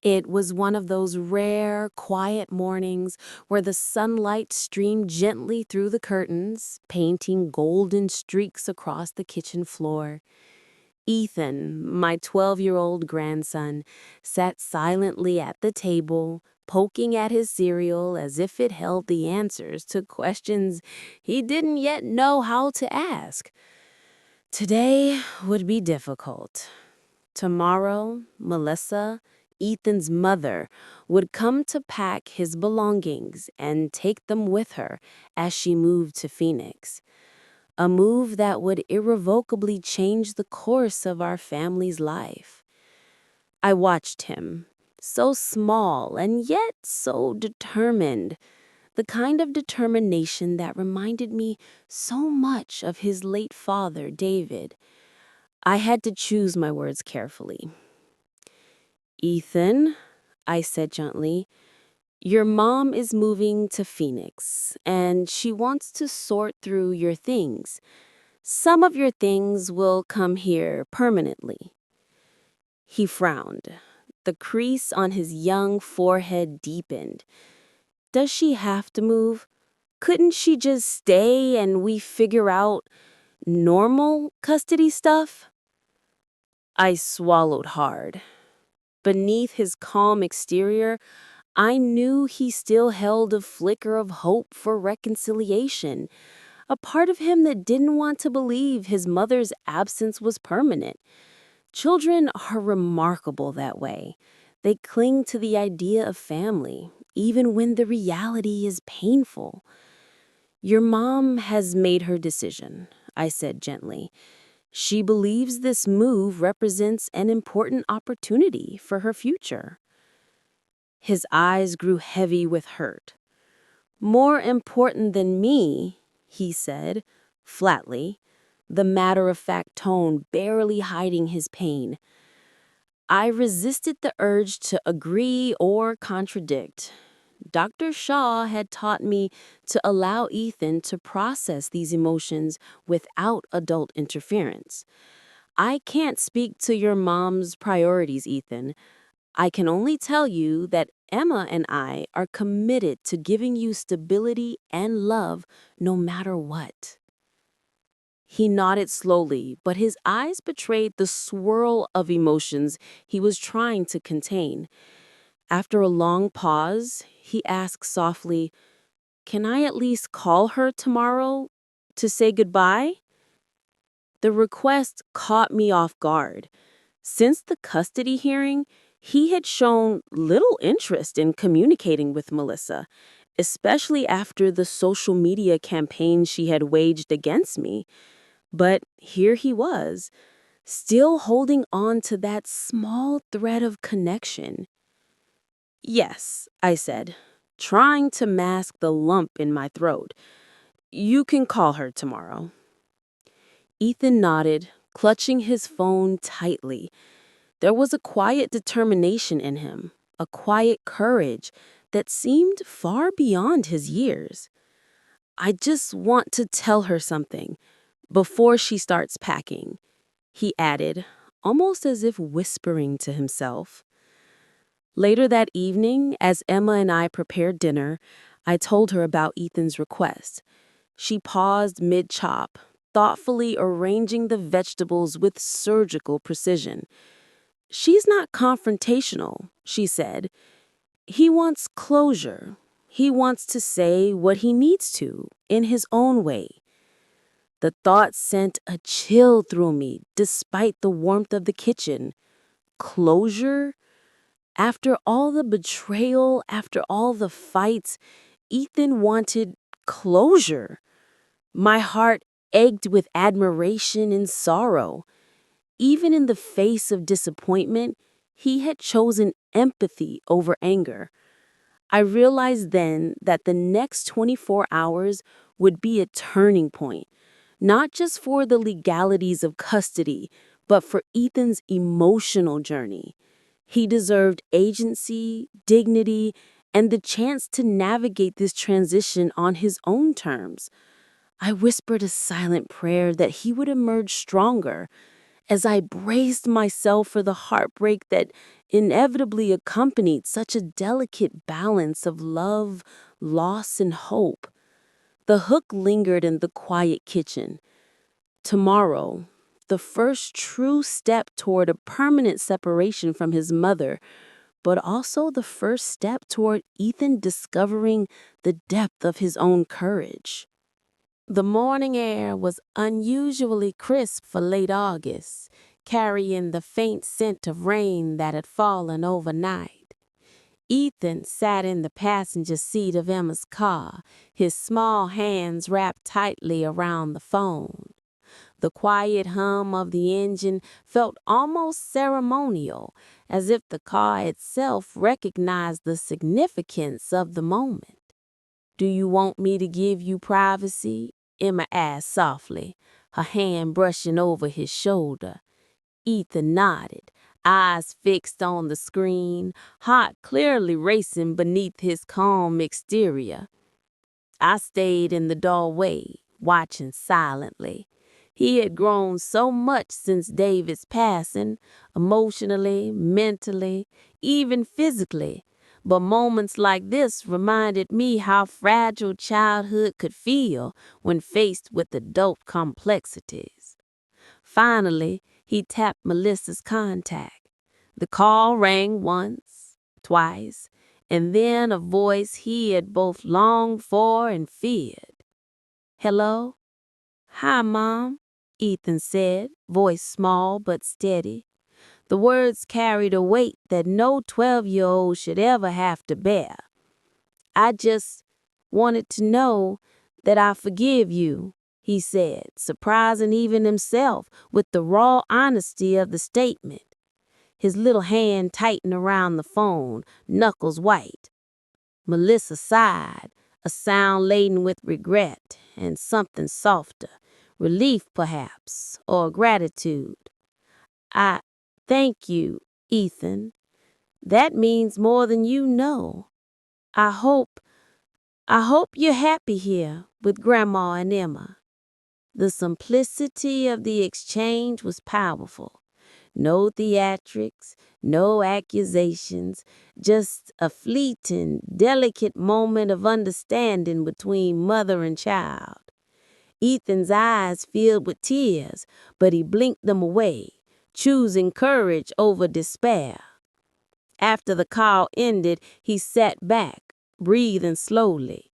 It was one of those rare, quiet mornings where the sunlight streamed gently through the curtains, painting golden streaks across the kitchen floor. Ethan, my 12-year-old grandson, sat silently at the table, poking at his cereal as if it held the answers to questions he didn't yet know how to ask. Today would be difficult. Tomorrow, Melissa, Ethan's mother, would come to pack his belongings and take them with her as she moved to Phoenix. A move that would irrevocably change the course of our family's life. I watched him, so small and yet so determined, the kind of determination that reminded me so much of his late father, David. I had to choose my words carefully. "Ethan," I said gently, "your mom is moving to Phoenix, and she wants to sort through your things. Some of your things will come here permanently." He frowned. The crease on his young forehead deepened. "Does she have to move? Couldn't she just stay and we figure out normal custody stuff?" I swallowed hard. Beneath his calm exterior, I knew he still held a flicker of hope for reconciliation, a part of him that didn't want to believe his mother's absence was permanent. Children are remarkable that way. They cling to the idea of family, even when the reality is painful. "Your mom has made her decision," I said gently. "She believes this move represents an important opportunity for her future." His eyes grew heavy with hurt. "More important than me," he said, flatly, the matter-of-fact tone barely hiding his pain. I resisted the urge to agree or contradict. Dr. Shaw had taught me to allow Ethan to process these emotions without adult interference. "I can't speak to your mom's priorities, Ethan. I can only tell you that Emma and I are committed to giving you stability and love no matter what." He nodded slowly, but his eyes betrayed the swirl of emotions he was trying to contain. After a long pause, he asked softly, "Can I at least call her tomorrow to say goodbye?" The request caught me off guard. Since the custody hearing, he had shown little interest in communicating with Melissa, especially after the social media campaign she had waged against me. But here he was, still holding on to that small thread of connection. "Yes," I said, trying to mask the lump in my throat. "You can call her tomorrow." Ethan nodded, clutching his phone tightly. There was a quiet determination in him, a quiet courage that seemed far beyond his years. "I just want to tell her something before she starts packing," he added, almost as if whispering to himself. Later that evening, as Emma and I prepared dinner, I told her about Ethan's request. She paused mid-chop, thoughtfully arranging the vegetables with surgical precision. "She's not confrontational," she said. "He wants closure. He wants to say what he needs to, in his own way." The thought sent a chill through me, despite the warmth of the kitchen. Closure? After all the betrayal, after all the fights, Ethan wanted closure. My heart ached with admiration and sorrow. Even in the face of disappointment, he had chosen empathy over anger. I realized then that the next 24 hours would be a turning point, not just for the legalities of custody, but for Ethan's emotional journey. He deserved agency, dignity, and the chance to navigate this transition on his own terms. I whispered a silent prayer that he would emerge stronger, as I braced myself for the heartbreak that inevitably accompanied such a delicate balance of love, loss, and hope. The hook lingered in the quiet kitchen. Tomorrow, the first true step toward a permanent separation from his mother, but also the first step toward Ethan discovering the depth of his own courage. The morning air was unusually crisp for late August, carrying the faint scent of rain that had fallen overnight. Ethan sat in the passenger seat of Emma's car, his small hands wrapped tightly around the phone. The quiet hum of the engine felt almost ceremonial, as if the car itself recognized the significance of the moment. "Do you want me to give you privacy?" Emma asked softly, her hand brushing over his shoulder. Ethan nodded, eyes fixed on the screen, heart clearly racing beneath his calm exterior. I stayed in the doorway, watching silently. He had grown so much since David's passing, emotionally, mentally, even physically. But moments like this reminded me how fragile childhood could feel when faced with adult complexities. Finally, he tapped Melissa's contact. The call rang once, twice, and then a voice he had both longed for and feared. "Hello?" "Hi, Mom," Ethan said, voice small but steady. The words carried a weight that no 12-year-old should ever have to bear. "I just wanted to know that I forgive you," he said, surprising even himself with the raw honesty of the statement. His little hand tightened around the phone, knuckles white. Melissa sighed, a sound laden with regret and something softer, relief perhaps, or gratitude. "I thank you, Ethan. That means more than you know. I hope you're happy here with Grandma and Emma." The simplicity of the exchange was powerful. No theatrics, no accusations, just a fleeting, delicate moment of understanding between mother and child. Ethan's eyes filled with tears, but he blinked them away, choosing courage over despair. After the call ended, he sat back, breathing slowly.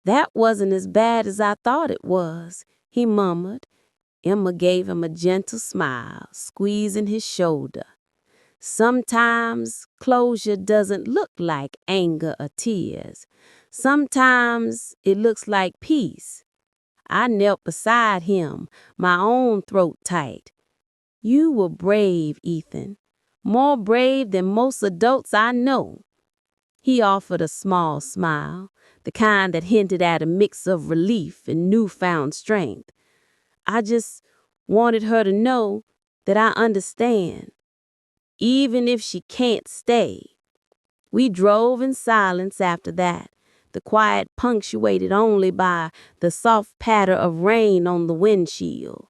"That wasn't as bad as I thought it was," he murmured. Emma gave him a gentle smile, squeezing his shoulder. "Sometimes closure doesn't look like anger or tears. Sometimes it looks like peace." I knelt beside him, my own throat tight. "You were brave, Ethan. More brave than most adults I know." He offered a small smile, the kind that hinted at a mix of relief and newfound strength. "I just wanted her to know that I understand, even if she can't stay." We drove in silence after that, the quiet punctuated only by the soft patter of rain on the windshield.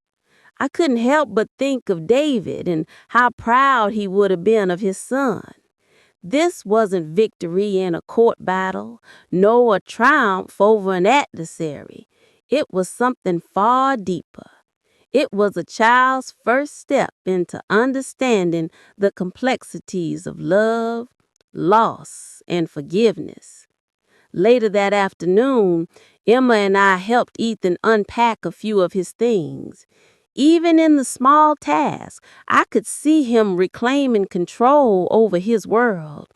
I couldn't help but think of David and how proud he would have been of his son. This wasn't victory in a court battle, nor a triumph over an adversary. It was something far deeper. It was a child's first step into understanding the complexities of love, loss, and forgiveness. Later that afternoon, Emma and I helped Ethan unpack a few of his things. Even in the small tasks, I could see him reclaiming control over his world.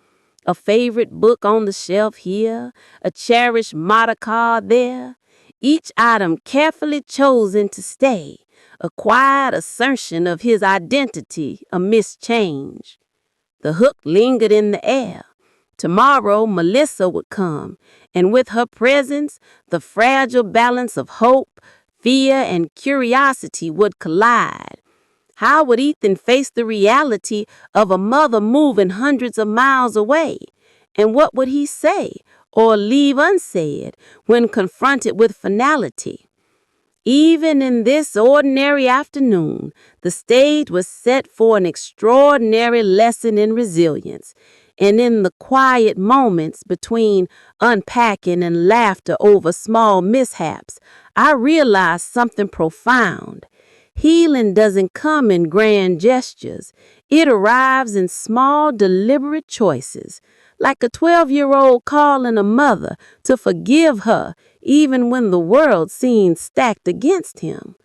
A favorite book on the shelf here, a cherished motor car there, each item carefully chosen to stay, a quiet assertion of his identity amidst change. The hook lingered in the air. Tomorrow Melissa would come, and with her presence, the fragile balance of hope, fear, and curiosity would collide. How would Ethan face the reality of a mother moving hundreds of miles away? And what would he say or leave unsaid when confronted with finality? Even in this ordinary afternoon, the stage was set for an extraordinary lesson in resilience. And in the quiet moments between unpacking and laughter over small mishaps, I realized something profound. Healing doesn't come in grand gestures. It arrives in small, deliberate choices, like a 12-year-old calling a mother to forgive her even when the world seemed stacked against him.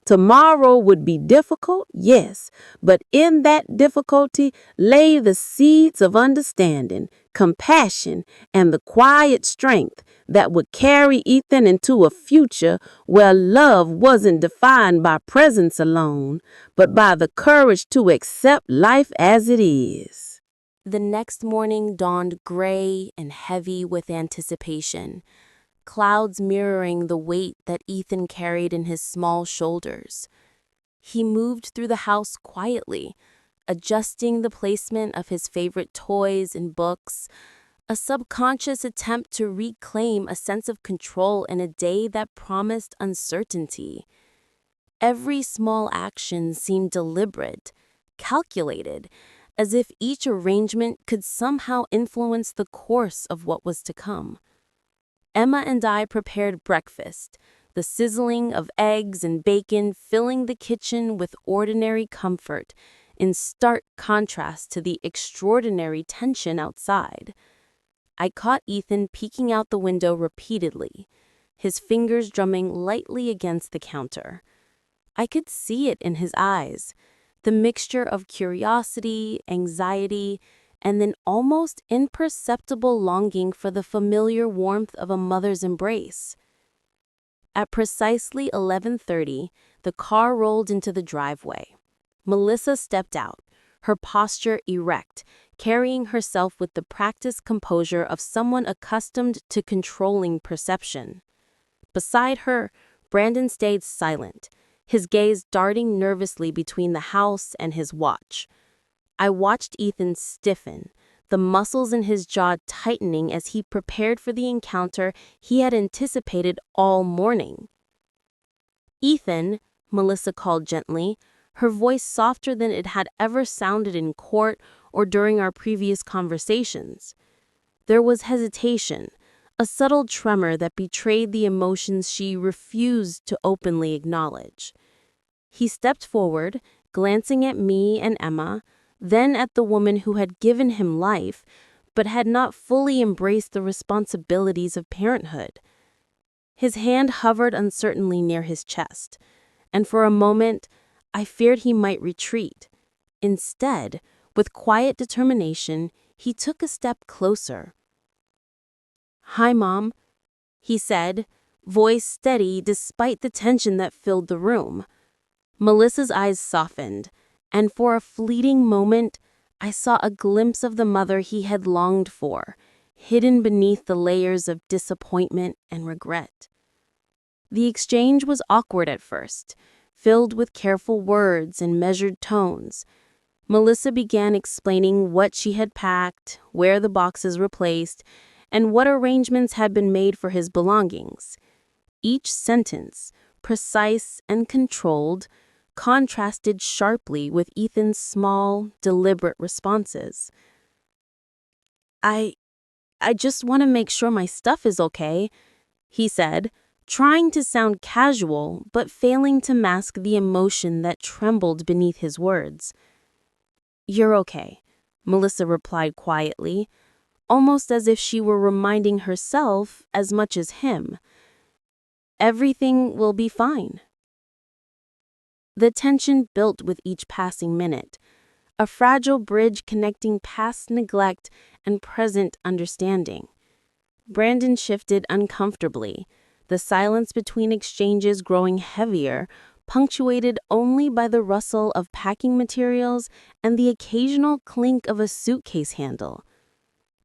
Tomorrow would be difficult, yes, but in that difficulty lay the seeds of understanding, compassion, and the quiet strength that would carry Ethan into a future where love wasn't defined by presence alone, but by the courage to accept life as it is. The next morning dawned gray and heavy with anticipation, clouds mirroring the weight that Ethan carried in his small shoulders. He moved through the house quietly, adjusting the placement of his favorite toys and books, a subconscious attempt to reclaim a sense of control in a day that promised uncertainty. Every small action seemed deliberate, calculated, as if each arrangement could somehow influence the course of what was to come. Emma and I prepared breakfast, the sizzling of eggs and bacon filling the kitchen with ordinary comfort, in stark contrast to the extraordinary tension outside. I caught Ethan peeking out the window repeatedly, his fingers drumming lightly against the counter. I could see it in his eyes, the mixture of curiosity, anxiety, and an almost imperceptible longing for the familiar warmth of a mother's embrace. At precisely 11:30, the car rolled into the driveway. Melissa stepped out, her posture erect, carrying herself with the practiced composure of someone accustomed to controlling perception. Beside her, Brandon stayed silent, his gaze darting nervously between the house and his watch. I watched Ethan stiffen, the muscles in his jaw tightening as he prepared for the encounter he had anticipated all morning. "Ethan," Melissa called gently, her voice softer than it had ever sounded in court or during our previous conversations. There was hesitation, a subtle tremor that betrayed the emotions she refused to openly acknowledge. He stepped forward, glancing at me and Emma, then at the woman who had given him life, but had not fully embraced the responsibilities of parenthood. His hand hovered uncertainly near his chest, and for a moment, I feared he might retreat. Instead, with quiet determination, he took a step closer. "Hi, Mom," he said, voice steady despite the tension that filled the room. Melissa's eyes softened, and for a fleeting moment, I saw a glimpse of the mother he had longed for, hidden beneath the layers of disappointment and regret. The exchange was awkward at first, filled with careful words and measured tones. Melissa began explaining what she had packed, where the boxes were placed, and what arrangements had been made for his belongings. Each sentence, precise and controlled, contrasted sharply with Ethan's small, deliberate responses. I just want to make sure my stuff is okay," he said, trying to sound casual but failing to mask the emotion that trembled beneath his words. "You're okay," Melissa replied quietly, almost as if she were reminding herself as much as him. "Everything will be fine." The tension built with each passing minute, a fragile bridge connecting past neglect and present understanding. Brandon shifted uncomfortably, the silence between exchanges growing heavier, punctuated only by the rustle of packing materials and the occasional clink of a suitcase handle.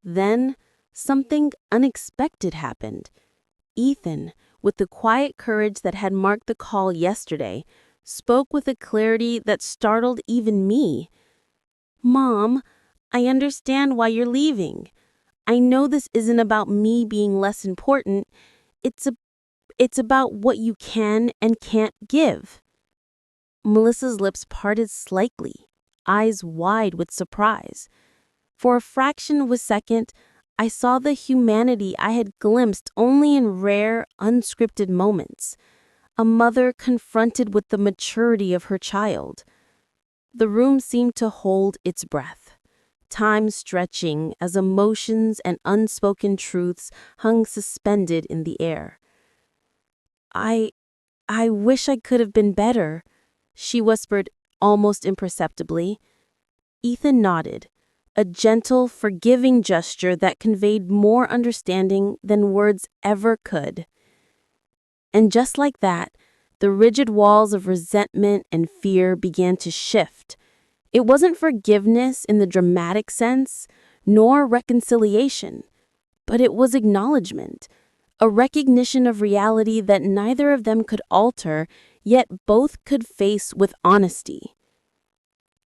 Then, something unexpected happened. Ethan, with the quiet courage that had marked the call yesterday, spoke with a clarity that startled even me. "Mom, I understand why you're leaving. I know this isn't about me being less important. It's It's about what you can and can't give." Melissa's lips parted slightly, eyes wide with surprise. For a fraction of a second, I saw the humanity I had glimpsed only in rare, unscripted moments. A mother confronted with the maturity of her child. The room seemed to hold its breath, time stretching as emotions and unspoken truths hung suspended in the air. I wish I could have been better," she whispered almost imperceptibly. Ethan nodded, a gentle, forgiving gesture that conveyed more understanding than words ever could. And just like that, the rigid walls of resentment and fear began to shift. It wasn't forgiveness in the dramatic sense, nor reconciliation, but it was acknowledgement, a recognition of reality that neither of them could alter, yet both could face with honesty.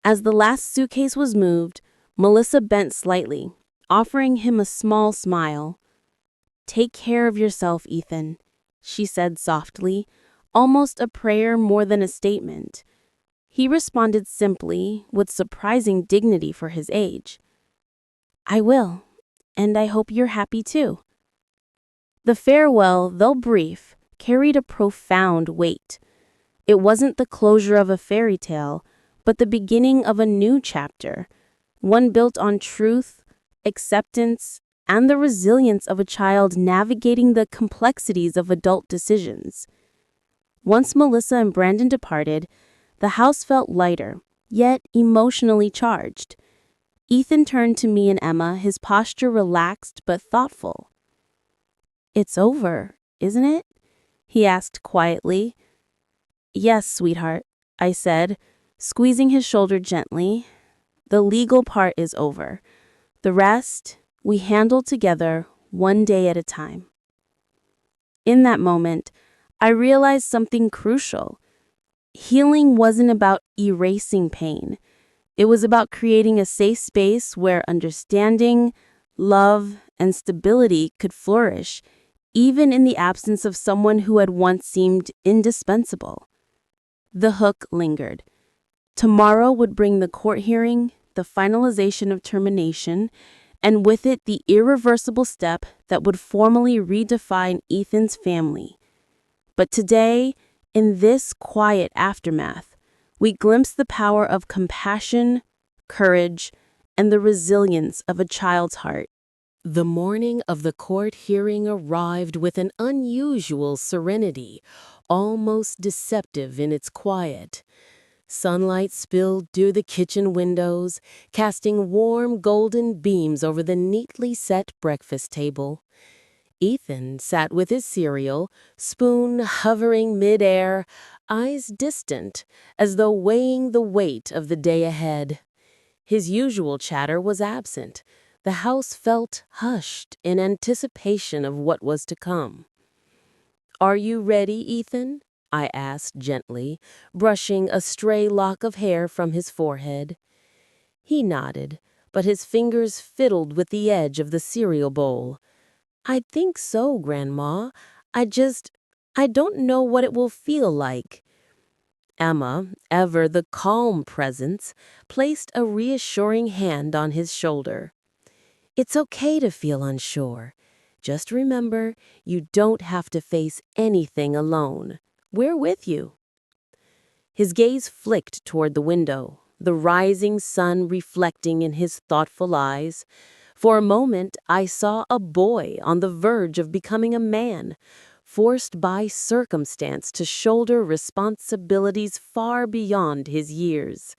As the last suitcase was moved, Melissa bent slightly, offering him a small smile. "Take care of yourself, Ethan," she said softly, almost a prayer more than a statement. He responded simply, with surprising dignity for his age. "I will, and I hope you're happy too." The farewell, though brief, carried a profound weight. It wasn't the closure of a fairy tale, but the beginning of a new chapter, one built on truth, acceptance, and the resilience of a child navigating the complexities of adult decisions. Once Melissa and Brandon departed, the house felt lighter, yet emotionally charged. Ethan turned to me and Emma, his posture relaxed but thoughtful. "It's over, isn't it?" he asked quietly. "Yes, sweetheart," I said, squeezing his shoulder gently. "The legal part is over. The rest, we handle together, one day at a time." In that moment, I realized something crucial. Healing wasn't about erasing pain. It was about creating a safe space where understanding, love, and stability could flourish, even in the absence of someone who had once seemed indispensable. The hook lingered. Tomorrow would bring the court hearing, the finalization of termination, and with it the irreversible step that would formally redefine Ethan's family. But today, in this quiet aftermath, we glimpsed the power of compassion, courage, and the resilience of a child's heart. The morning of the court hearing arrived with an unusual serenity, almost deceptive in its quiet. Sunlight spilled through the kitchen windows, casting warm golden beams over the neatly set breakfast table. Ethan sat with his cereal, spoon hovering midair, eyes distant, as though weighing the weight of the day ahead. His usual chatter was absent. The house felt hushed in anticipation of what was to come. "Are you ready, Ethan?" I asked gently, brushing a stray lock of hair from his forehead. He nodded, but his fingers fiddled with the edge of the cereal bowl. "I think so, Grandma. I don't know what it will feel like." Emma, ever the calm presence, placed a reassuring hand on his shoulder. "It's okay to feel unsure. Just remember, you don't have to face anything alone. We're with you." His gaze flicked toward the window, the rising sun reflecting in his thoughtful eyes. For a moment, I saw a boy on the verge of becoming a man, forced by circumstance to shoulder responsibilities far beyond his years.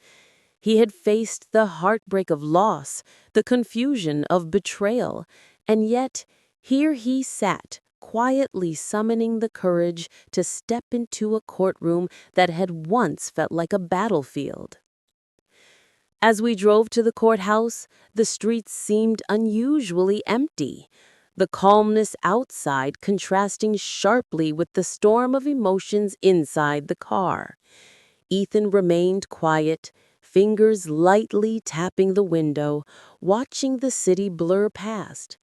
He had faced the heartbreak of loss, the confusion of betrayal, and yet here he sat, quietly summoning the courage to step into a courtroom that had once felt like a battlefield. As we drove to the courthouse, the streets seemed unusually empty, the calmness outside contrasting sharply with the storm of emotions inside the car. Ethan remained quiet, fingers lightly tapping the window, watching the city blur past.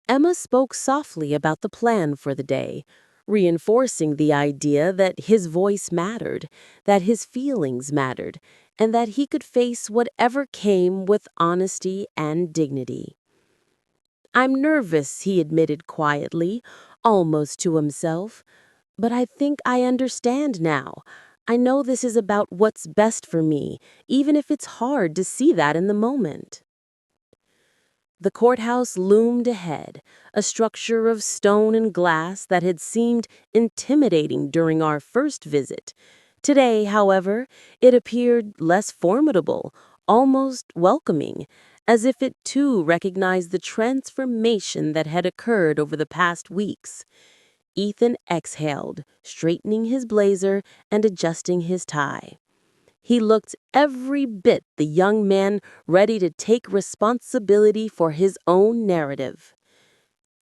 Emma spoke softly about the plan for the day, reinforcing the idea that his voice mattered, that his feelings mattered, and that he could face whatever came with honesty and dignity. "I'm nervous," he admitted quietly, almost to himself, "but I think I understand now. I know this is about what's best for me, even if it's hard to see that in the moment." The courthouse loomed ahead, a structure of stone and glass that had seemed intimidating during our first visit. Today, however, it appeared less formidable, almost welcoming, as if it too recognized the transformation that had occurred over the past weeks. Ethan exhaled, straightening his blazer and adjusting his tie. He looked every bit the young man ready to take responsibility for his own narrative.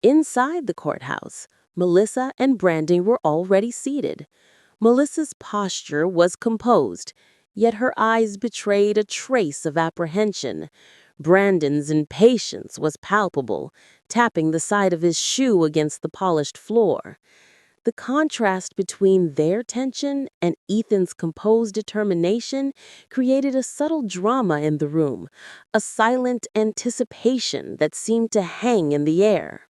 Inside the courthouse, Melissa and Brandon were already seated. Melissa's posture was composed, yet her eyes betrayed a trace of apprehension. Brandon's impatience was palpable, tapping the side of his shoe against the polished floor. The contrast between their tension and Ethan's composed determination created a subtle drama in the room, a silent anticipation that seemed to hang in the air.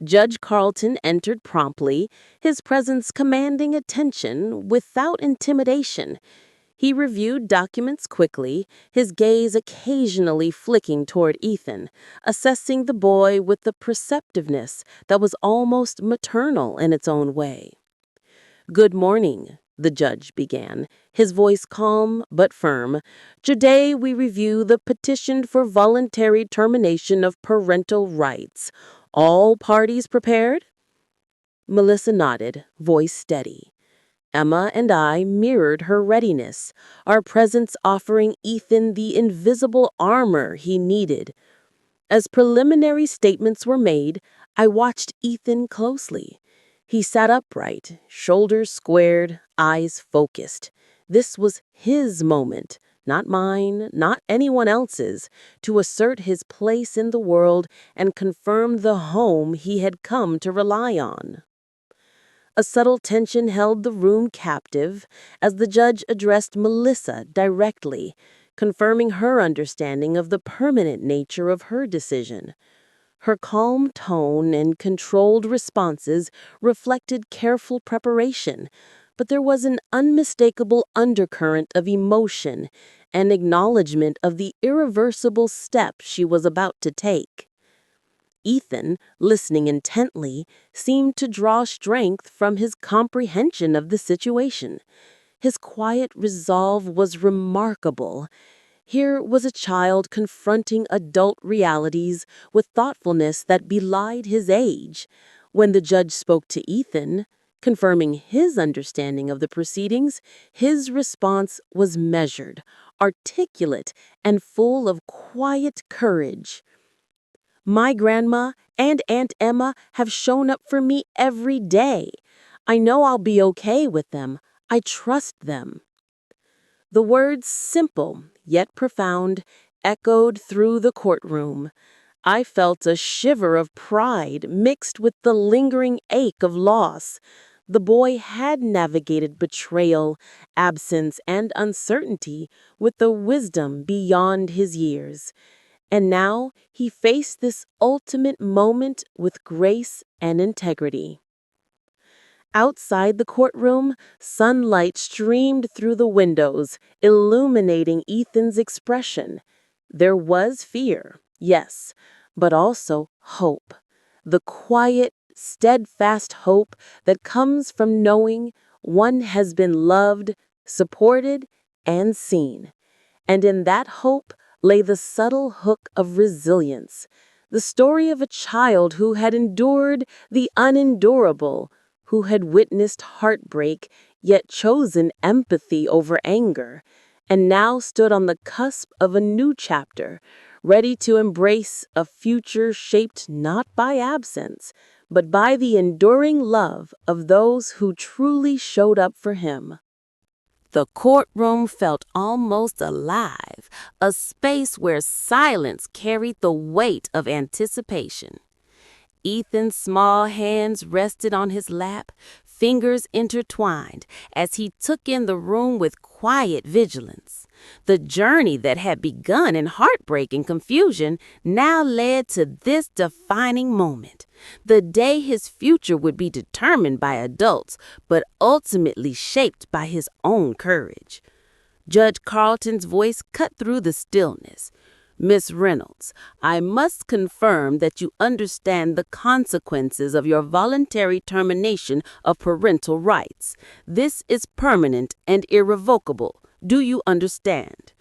Judge Carlton entered promptly, his presence commanding attention without intimidation. He reviewed documents quickly, his gaze occasionally flicking toward Ethan, assessing the boy with a perceptiveness that was almost maternal in its own way. "Good morning," the judge began, his voice calm but firm. "Today we review the petition for voluntary termination of parental rights. All parties prepared?" Melissa nodded, voice steady. Emma and I mirrored her readiness, our presence offering Ethan the invisible armor he needed. As preliminary statements were made, I watched Ethan closely. He sat upright, shoulders squared, eyes focused. This was his moment, not mine, not anyone else's, to assert his place in the world and confirm the home he had come to rely on. A subtle tension held the room captive as the judge addressed Melissa directly, confirming her understanding of the permanent nature of her decision. Her calm tone and controlled responses reflected careful preparation, but there was an unmistakable undercurrent of emotion, an acknowledgement of the irreversible step she was about to take. Ethan, listening intently, seemed to draw strength from his comprehension of the situation. His quiet resolve was remarkable. Here was a child confronting adult realities with thoughtfulness that belied his age. When the judge spoke to Ethan, confirming his understanding of the proceedings, his response was measured, articulate, and full of quiet courage. "My grandma and Aunt Emma have shown up for me every day. I know I'll be okay with them. I trust them." The words, simple yet profound, echoed through the courtroom. I felt a shiver of pride mixed with the lingering ache of loss. The boy had navigated betrayal, absence, and uncertainty with a wisdom beyond his years. And now he faced this ultimate moment with grace and integrity. Outside the courtroom, sunlight streamed through the windows, illuminating Ethan's expression. There was fear, yes, but also hope. The quiet, steadfast hope that comes from knowing one has been loved, supported, and seen. And in that hope lay the subtle hook of resilience, the story of a child who had endured the unendurable, who had witnessed heartbreak yet chosen empathy over anger, and now stood on the cusp of a new chapter, ready to embrace a future shaped not by absence, but by the enduring love of those who truly showed up for him. The courtroom felt almost alive, a space where silence carried the weight of anticipation. Ethan's small hands rested on his lap, fingers intertwined, as he took in the room with quiet vigilance. The journey that had begun in heartbreak and confusion now led to this defining moment. The day his future would be determined by adults, but ultimately shaped by his own courage. Judge Carlton's voice cut through the stillness. Miss Reynolds, I must confirm that you understand the consequences of your voluntary termination of parental rights. This is permanent and irrevocable. Do you understand?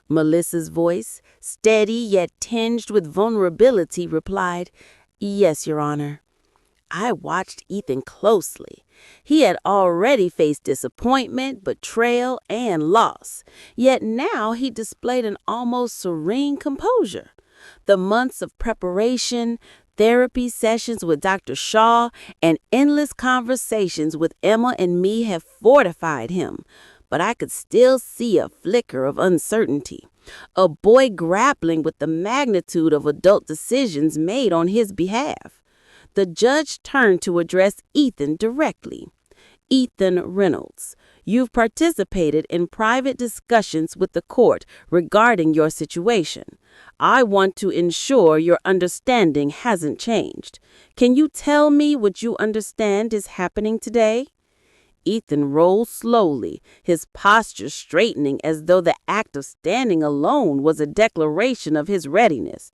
Melissa's voice, steady yet tinged with vulnerability, replied, Yes, Your Honor. I watched Ethan closely. He had already faced disappointment, betrayal, and loss. Yet now he displayed an almost serene composure. The months of preparation, therapy sessions with Dr. Shaw, and endless conversations with Emma and me have fortified him. But I could still see a flicker of uncertainty. A boy grappling with the magnitude of adult decisions made on his behalf. The judge turned to address Ethan directly. Ethan Reynolds, you've participated in private discussions with the court regarding your situation. I want to ensure your understanding hasn't changed. Can you tell me what you understand is happening today? Ethan rolled slowly, his posture straightening as though the act of standing alone was a declaration of his readiness.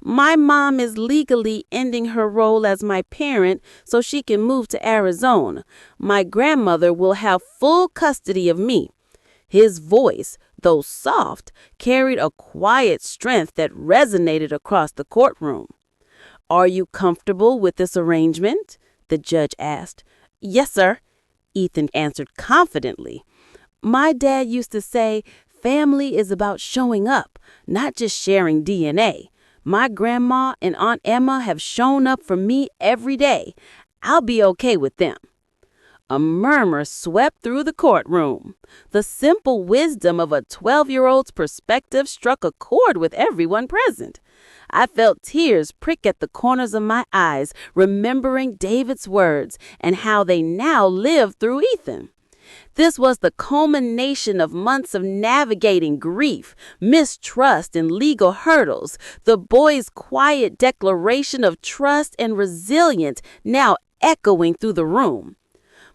My mom is legally ending her role as my parent so she can move to Arizona. My grandmother will have full custody of me. His voice, though soft, carried a quiet strength that resonated across the courtroom. Are you comfortable with this arrangement? The judge asked. Yes, sir, Ethan answered confidently. My dad used to say, family is about showing up, not just sharing DNA. My grandma and Aunt Emma have shown up for me every day. I'll be okay with them. A murmur swept through the courtroom. The simple wisdom of a 12-year-old's perspective struck a chord with everyone present. I felt tears prick at the corners of my eyes, remembering David's words and how they now live through Ethan. This was the culmination of months of navigating grief, mistrust, and legal hurdles. The boy's quiet declaration of trust and resilience now echoing through the room.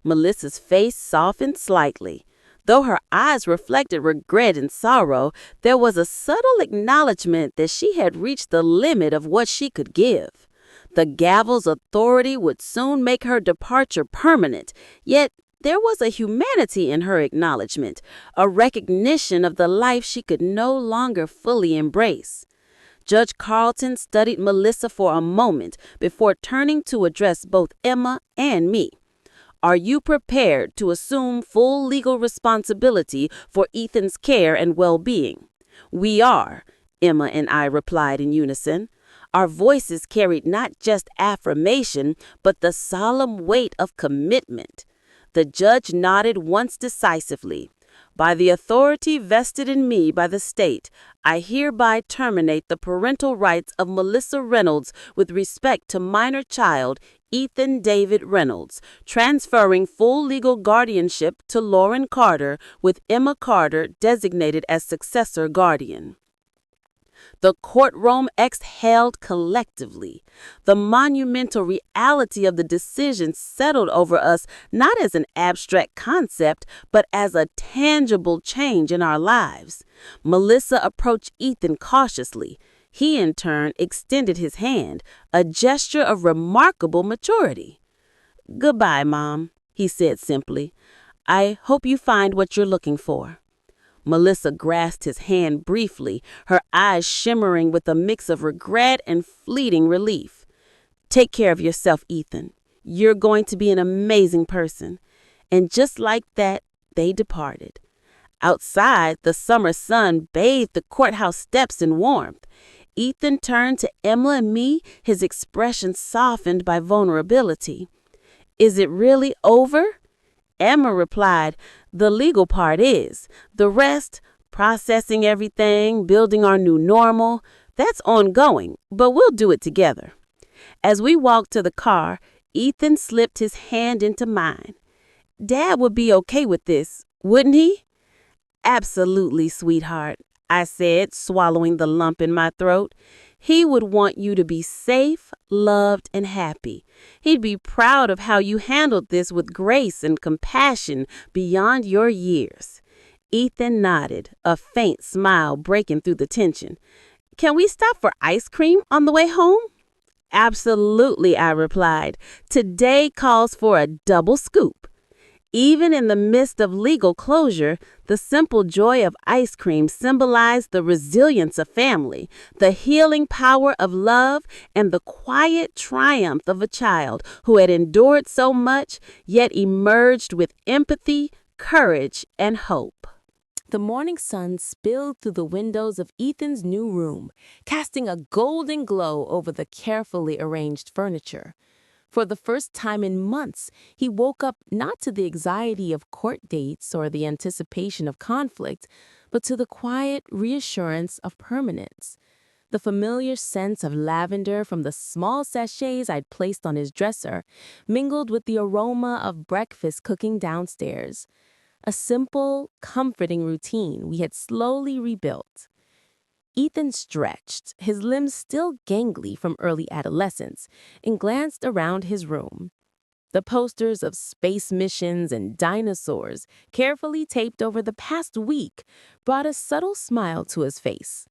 Melissa's face softened slightly. Though her eyes reflected regret and sorrow, there was a subtle acknowledgement that she had reached the limit of what she could give. The gavel's authority would soon make her departure permanent, yet there was a humanity in her acknowledgement, a recognition of the life she could no longer fully embrace. Judge Carlton studied Melissa for a moment before turning to address both Emma and me. Are you prepared to assume full legal responsibility for Ethan's care and well-being? We are, Emma and I replied in unison. Our voices carried not just affirmation, but the solemn weight of commitment. The judge nodded once decisively. By the authority vested in me by the state, I hereby terminate the parental rights of Melissa Reynolds with respect to minor child Ethan David Reynolds, transferring full legal guardianship to Lauren Carter with Emma Carter designated as successor guardian. The courtroom exhaled collectively. The monumental reality of the decision settled over us not as an abstract concept, but as a tangible change in our lives. Melissa approached Ethan cautiously. He, in turn, extended his hand, a gesture of remarkable maturity. Goodbye, Mom, he said simply. I hope you find what you're looking for. Melissa grasped his hand briefly, her eyes shimmering with a mix of regret and fleeting relief. Take care of yourself, Ethan. You're going to be an amazing person. And just like that, they departed. Outside, the summer sun bathed the courthouse steps in warmth. Ethan turned to Emma and me, his expression softened by vulnerability. Is it really over? Emma replied, the legal part is. The rest, processing everything, building our new normal, that's ongoing, but we'll do it together. As we walked to the car, Ethan slipped his hand into mine. Dad would be okay with this, wouldn't he? Absolutely, sweetheart, I said, swallowing the lump in my throat. He would want you to be safe, loved, and happy. He'd be proud of how you handled this with grace and compassion beyond your years. Ethan nodded, a faint smile breaking through the tension. Can we stop for ice cream on the way home? Absolutely, I replied. Today calls for a double scoop. Even in the midst of legal closure, the simple joy of ice cream symbolized the resilience of family, the healing power of love, and the quiet triumph of a child who had endured so much, yet emerged with empathy, courage, and hope. The morning sun spilled through the windows of Ethan's new room, casting a golden glow over the carefully arranged furniture. For the first time in months, he woke up not to the anxiety of court dates or the anticipation of conflict, but to the quiet reassurance of permanence. The familiar scent of lavender from the small sachets I'd placed on his dresser mingled with the aroma of breakfast cooking downstairs. A simple, comforting routine we had slowly rebuilt. Ethan stretched, his limbs still gangly from early adolescence, and glanced around his room. The posters of space missions and dinosaurs, carefully taped over the past week, brought a subtle smile to his face.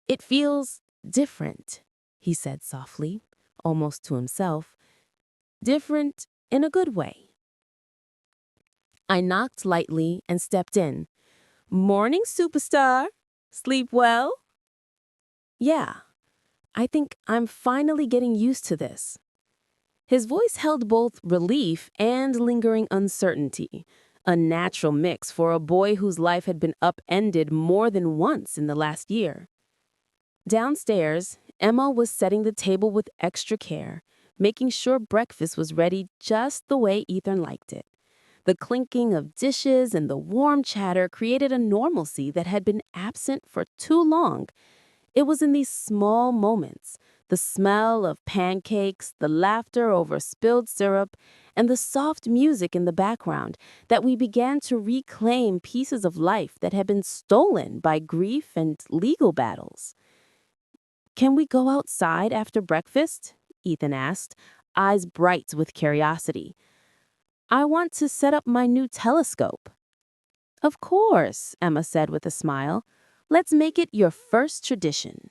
It feels different, he said softly, almost to himself. Different in a good way. I knocked lightly and stepped in. Morning, superstar. Sleep well? Yeah, I think I'm finally getting used to this. His voice held both relief and lingering uncertainty, a natural mix for a boy whose life had been upended more than once in the last year. Downstairs, Emma was setting the table with extra care, making sure breakfast was ready just the way Ethan liked it. The clinking of dishes and the warm chatter created a normalcy that had been absent for too long. It was in these small moments, the smell of pancakes, the laughter over spilled syrup, and the soft music in the background, that we began to reclaim pieces of life that had been stolen by grief and legal battles. Can we go outside after breakfast? Ethan asked, eyes bright with curiosity. I want to set up my new telescope. Of course, Emma said with a smile. Let's make it your first tradition.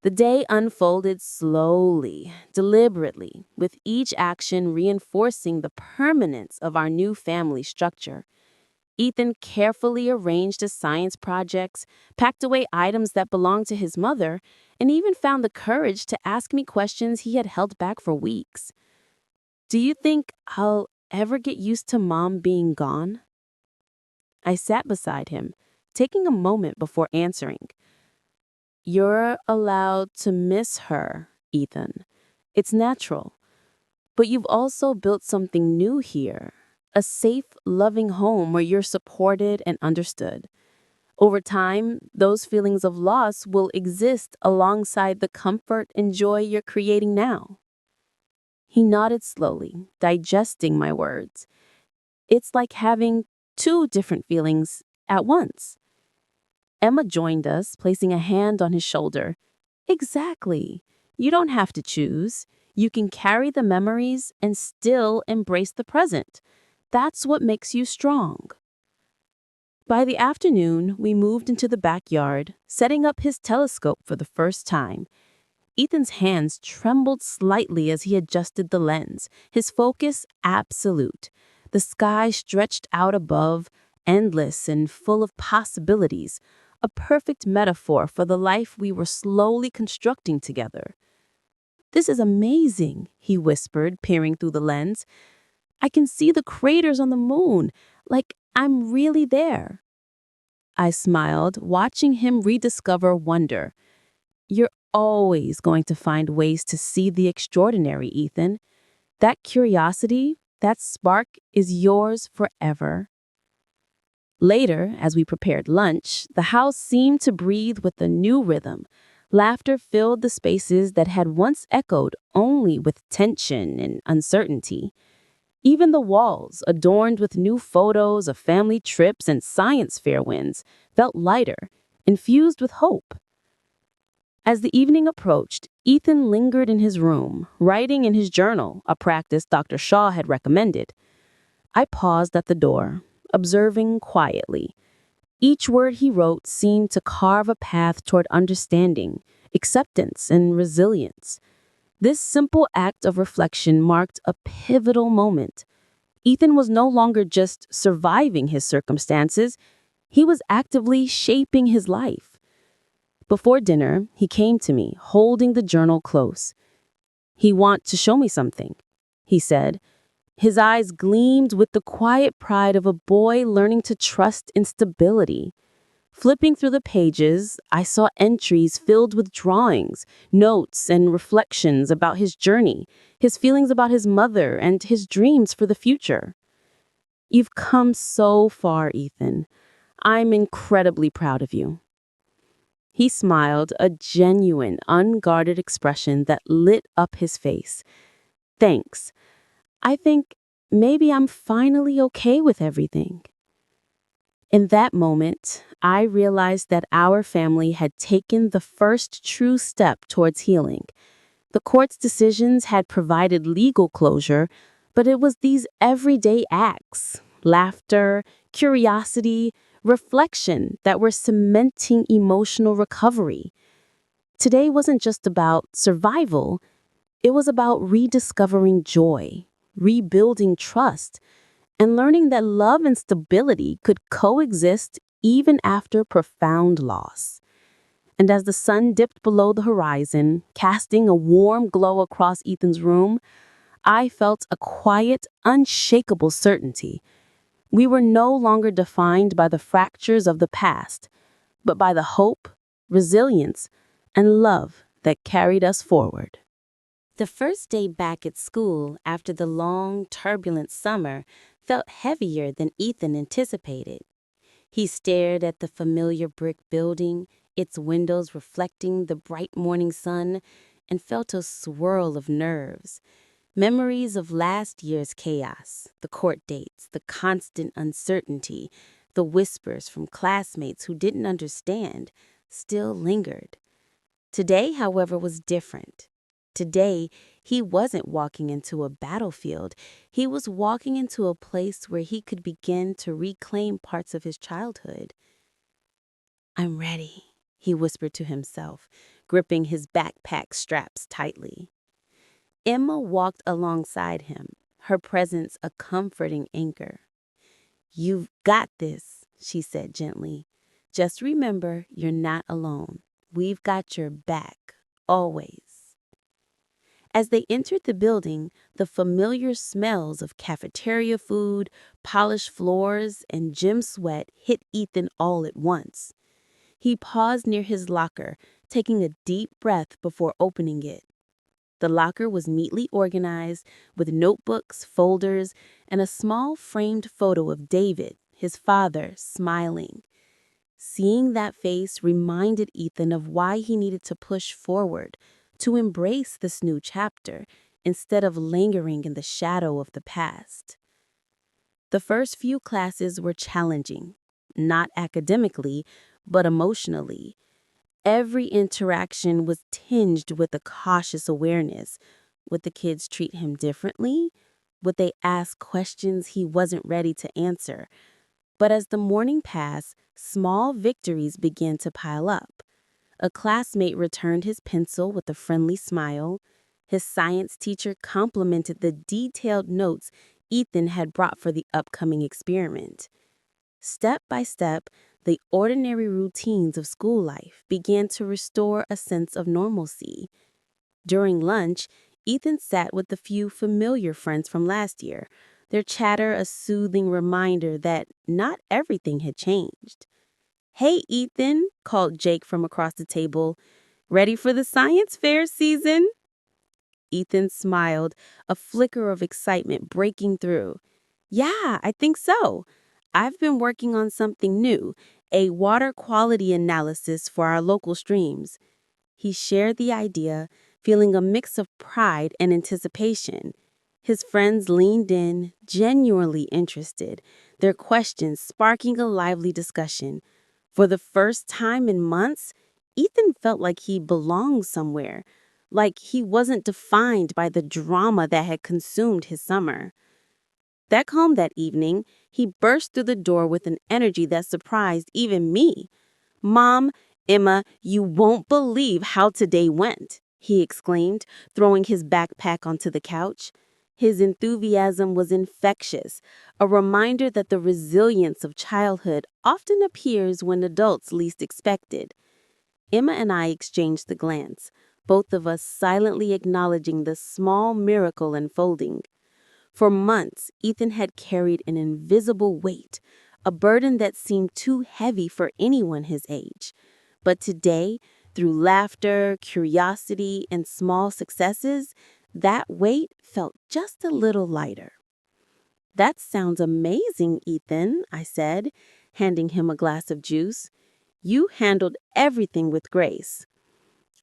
The day unfolded slowly, deliberately, with each action reinforcing the permanence of our new family structure. Ethan carefully arranged his science projects, packed away items that belonged to his mother, and even found the courage to ask me questions he had held back for weeks. Do you think I'll ever get used to Mom being gone? I sat beside him, taking a moment before answering. You're allowed to miss her, Ethan. It's natural. But you've also built something new here, a safe, loving home where you're supported and understood. Over time, those feelings of loss will exist alongside the comfort and joy you're creating now. He nodded slowly, digesting my words. It's like having two different feelings at once. Emma joined us, placing a hand on his shoulder. Exactly. You don't have to choose. You can carry the memories and still embrace the present. That's what makes you strong. By the afternoon, we moved into the backyard, setting up his telescope for the first time. Ethan's hands trembled slightly as he adjusted the lens, his focus absolute. The sky stretched out above, endless and full of possibilities, a perfect metaphor for the life we were slowly constructing together. This is amazing, he whispered, peering through the lens. I can see the craters on the moon, like I'm really there. I smiled, watching him rediscover wonder. You're always going to find ways to see the extraordinary, Ethan. That curiosity, that spark is yours forever. Later, as we prepared lunch, the house seemed to breathe with a new rhythm. Laughter filled the spaces that had once echoed only with tension and uncertainty. Even the walls, adorned with new photos of family trips and science fair wins, felt lighter, infused with hope. As the evening approached, Ethan lingered in his room, writing in his journal, a practice Dr. Shaw had recommended. I paused at the door, observing quietly. Each word he wrote seemed to carve a path toward understanding, acceptance, and resilience. This simple act of reflection marked a pivotal moment. Ethan was no longer just surviving his circumstances, he was actively shaping his life. Before dinner, he came to me, holding the journal close. "He wants to show me something," he said. His eyes gleamed with the quiet pride of a boy learning to trust instability. Flipping through the pages, I saw entries filled with drawings, notes, and reflections about his journey, his feelings about his mother, and his dreams for the future. "You've come so far, Ethan. I'm incredibly proud of you." He smiled, a genuine, unguarded expression that lit up his face. "Thanks. I think maybe I'm finally okay with everything." In that moment, I realized that our family had taken the first true step towards healing. The court's decisions had provided legal closure, but it was these everyday acts, laughter, curiosity, reflection, that were cementing emotional recovery. Today wasn't just about survival, it was about rediscovering joy, rebuilding trust, and learning that love and stability could coexist even after profound loss. And as the sun dipped below the horizon, casting a warm glow across Ethan's room, I felt a quiet, unshakable certainty. We were no longer defined by the fractures of the past, but by the hope, resilience, and love that carried us forward. The first day back at school after the long, turbulent summer felt heavier than Ethan anticipated. He stared at the familiar brick building, its windows reflecting the bright morning sun, and felt a swirl of nerves. Memories of last year's chaos, the court dates, the constant uncertainty, the whispers from classmates who didn't understand, still lingered. Today, however, was different. Today, he wasn't walking into a battlefield. He was walking into a place where he could begin to reclaim parts of his childhood. "I'm ready," he whispered to himself, gripping his backpack straps tightly. Emma walked alongside him, her presence a comforting anchor. "You've got this," she said gently. "Just remember, you're not alone. We've got your back, always." As they entered the building, the familiar smells of cafeteria food, polished floors, and gym sweat hit Ethan all at once. He paused near his locker, taking a deep breath before opening it. The locker was neatly organized, with notebooks, folders, and a small framed photo of David, his father, smiling. Seeing that face reminded Ethan of why he needed to push forward, to embrace this new chapter, instead of lingering in the shadow of the past. The first few classes were challenging, not academically, but emotionally. Every interaction was tinged with a cautious awareness. Would the kids treat him differently? Would they ask questions he wasn't ready to answer? But as the morning passed, small victories began to pile up. A classmate returned his pencil with a friendly smile. His science teacher complimented the detailed notes Ethan had brought for the upcoming experiment. Step by step, the ordinary routines of school life began to restore a sense of normalcy. During lunch, Ethan sat with a few familiar friends from last year, their chatter a soothing reminder that not everything had changed. "Hey, Ethan," called Jake from across the table. "Ready for the science fair season?" Ethan smiled, a flicker of excitement breaking through. "Yeah, I think so. I've been working on something new, a water quality analysis for our local streams." He shared the idea, feeling a mix of pride and anticipation. His friends leaned in, genuinely interested, their questions sparking a lively discussion. For the first time in months, Ethan felt like he belonged somewhere, like he wasn't defined by the drama that had consumed his summer. Back home that evening, he burst through the door with an energy that surprised even me. "Mom, Emma, you won't believe how today went," he exclaimed, throwing his backpack onto the couch. His enthusiasm was infectious, a reminder that the resilience of childhood often appears when adults least expect it. Emma and I exchanged the glance, both of us silently acknowledging the small miracle unfolding. For months, Ethan had carried an invisible weight, a burden that seemed too heavy for anyone his age. But today, through laughter, curiosity, and small successes, that weight felt just a little lighter. "That sounds amazing, Ethan," I said, handing him a glass of juice. "You handled everything with grace."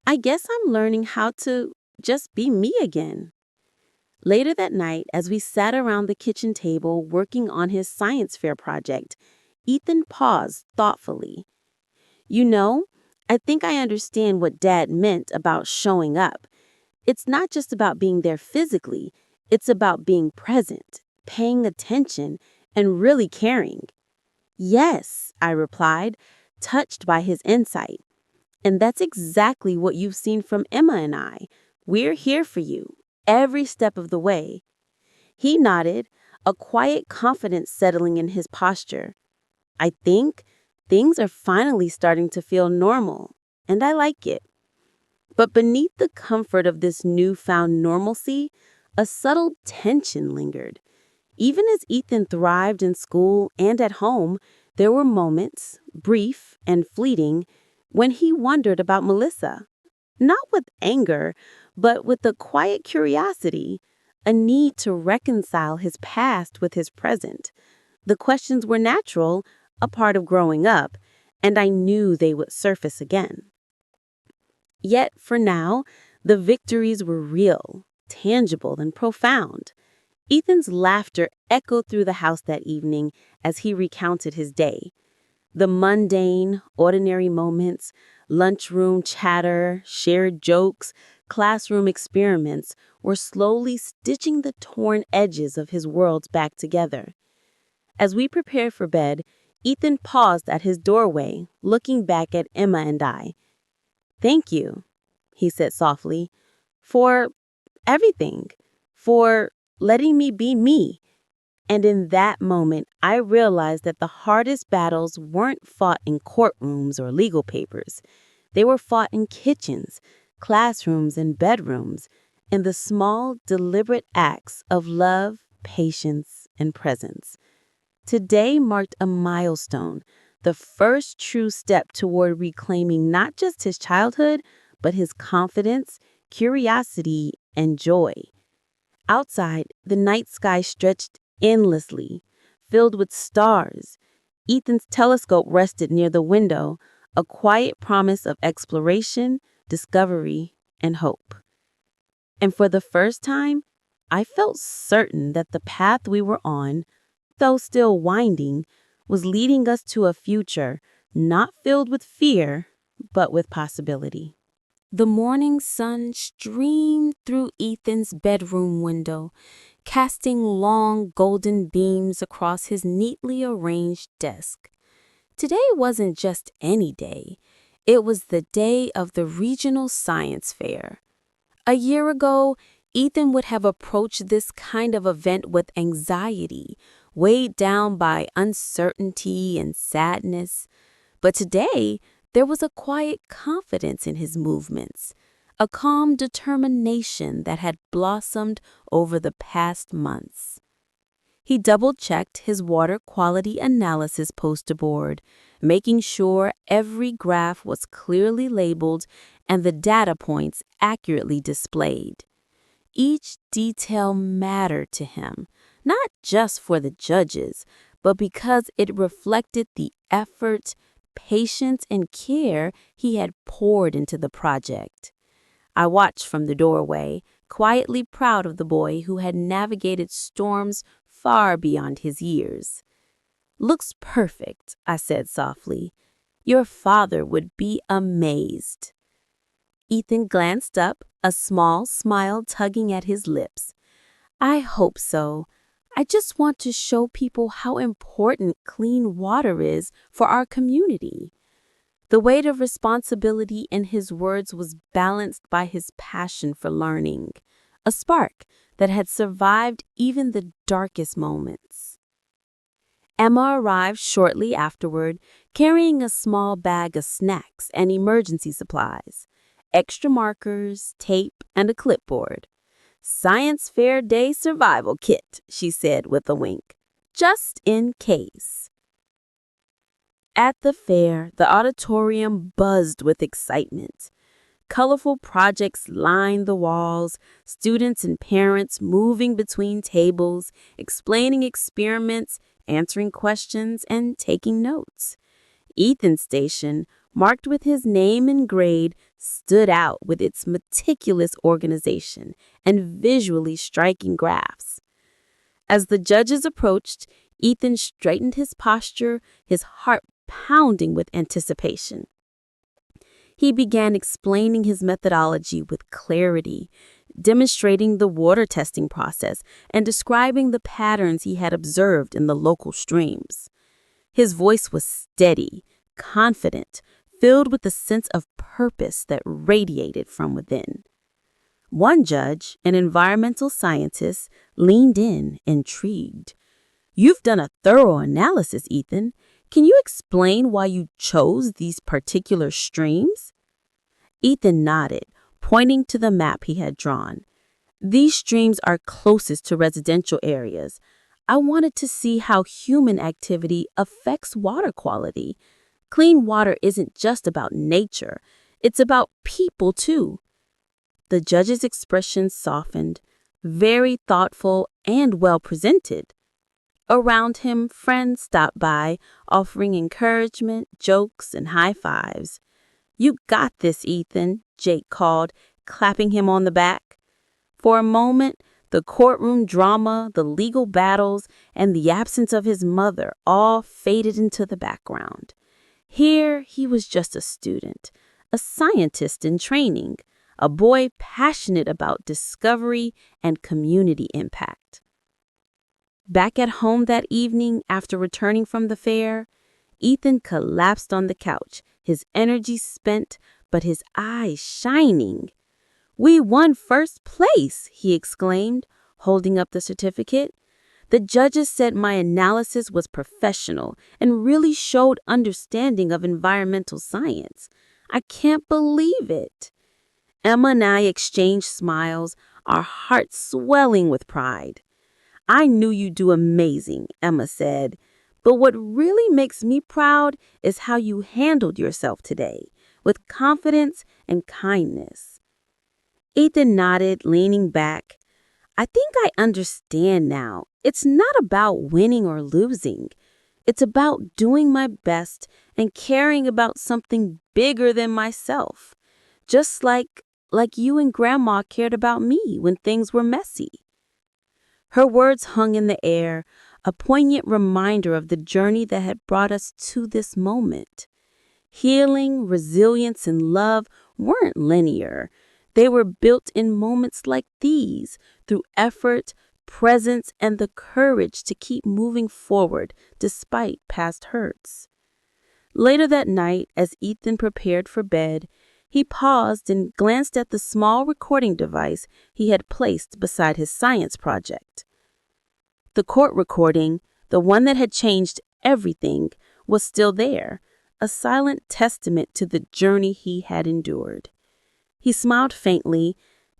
"I guess I'm learning how to just be me again." Later that night, as we sat around the kitchen table working on his science fair project, Ethan paused thoughtfully. "You know, I think I understand what Dad meant about showing up. It's not just about being there physically, it's about being present, paying attention, and really caring." "Yes," I replied, touched by his insight. "And that's exactly what you've seen from Emma and I. We're here for you, every step of the way." He nodded, a quiet confidence settling in his posture. "I think things are finally starting to feel normal, and I like it." But beneath the comfort of this newfound normalcy, a subtle tension lingered. Even as Ethan thrived in school and at home, there were moments, brief and fleeting, when he wondered about Melissa. Not with anger, but with a quiet curiosity, a need to reconcile his past with his present. The questions were natural, a part of growing up, and I knew they would surface again. Yet, for now, the victories were real, tangible, and profound. Ethan's laughter echoed through the house that evening as he recounted his day. The mundane, ordinary moments, lunchroom chatter, shared jokes, classroom experiments were slowly stitching the torn edges of his worlds back together. As we prepared for bed, Ethan paused at his doorway, looking back at Emma and I. "Thank you," he said softly, "for everything, for letting me be me." And in that moment, I realized that the hardest battles weren't fought in courtrooms or legal papers. They were fought in kitchens, classrooms, and bedrooms, in the small, deliberate acts of love, patience, and presence. Today marked a milestone, the first true step toward reclaiming not just his childhood, but his confidence, curiosity, and joy. Outside, the night sky stretched endlessly, filled with stars. Ethan's telescope rested near the window, a quiet promise of exploration, discovery, and hope. And for the first time, I felt certain that the path we were on, though still winding, was leading us to a future not filled with fear, but with possibility. The morning sun streamed through Ethan's bedroom window, casting long golden beams across his neatly arranged desk. Today wasn't just any day. It was the day of the regional science fair. A year ago, Ethan would have approached this kind of event with anxiety, weighed down by uncertainty and sadness. But today, there was a quiet confidence in his movements, a calm determination that had blossomed over the past months. He double-checked his water quality analysis poster board, making sure every graph was clearly labeled and the data points accurately displayed. Each detail mattered to him, not just for the judges, but because it reflected the effort, patience and care he had poured into the project. I watched from the doorway, quietly proud of the boy who had navigated storms far beyond his years. "Looks perfect," I said softly. "Your father would be amazed." Ethan glanced up, a small smile tugging at his lips. "I hope so. I just want to show people how important clean water is for our community." The weight of responsibility in his words was balanced by his passion for learning, a spark that had survived even the darkest moments. Emma arrived shortly afterward, carrying a small bag of snacks and emergency supplies, extra markers, tape, and a clipboard. "Science Fair Day Survival Kit," she said with a wink, "just in case." At the fair, the auditorium buzzed with excitement. Colorful projects lined the walls, students and parents moving between tables, explaining experiments, answering questions, and taking notes. Ethan's station, marked with his name and grade, stood out with its meticulous organization and visually striking graphs. As the judges approached, Ethan straightened his posture, his heart pounding with anticipation. He began explaining his methodology with clarity, demonstrating the water testing process and describing the patterns he had observed in the local streams. His voice was steady, confident, filled with a sense of purpose that radiated from within. One judge, an environmental scientist, leaned in, intrigued. "You've done a thorough analysis, Ethan. Can you explain why you chose these particular streams?" Ethan nodded, pointing to the map he had drawn. "These streams are closest to residential areas. I wanted to see how human activity affects water quality. Clean water isn't just about nature, it's about people too." The judge's expression softened, very thoughtful and well presented. Around him, friends stopped by, offering encouragement, jokes, and high fives. "You got this, Ethan," Jake called, clapping him on the back. For a moment, the courtroom drama, the legal battles, and the absence of his mother all faded into the background. Here, he was just a student, a scientist in training, a boy passionate about discovery and community impact. Back at home that evening, after returning from the fair, Ethan collapsed on the couch, his energy spent, but his eyes shining. "We won first place," he exclaimed, holding up the certificate. "The judges said my analysis was professional and really showed understanding of environmental science. I can't believe it." Emma and I exchanged smiles, our hearts swelling with pride. "I knew you'd do amazing," Emma said. "But what really makes me proud is how you handled yourself today, with confidence and kindness." Ethan nodded, leaning back. "I think I understand now. It's not about winning or losing. It's about doing my best and caring about something bigger than myself. Just like you and Grandma cared about me when things were messy." Her words hung in the air, a poignant reminder of the journey that had brought us to this moment. Healing, resilience, and love weren't linear. They were built in moments like these, through effort, presence, and the courage to keep moving forward despite past hurts. Later that night, as Ethan prepared for bed, he paused and glanced at the small recording device he had placed beside his science project. The court recording, the one that had changed everything, was still there, a silent testament to the journey he had endured. He smiled faintly,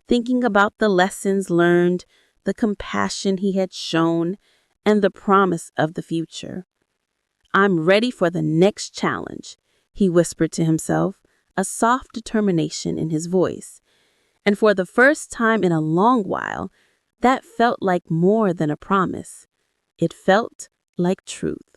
thinking about the lessons learned, the compassion he had shown, and the promise of the future. "I'm ready for the next challenge," he whispered to himself, a soft determination in his voice. And for the first time in a long while, that felt like more than a promise. It felt like truth.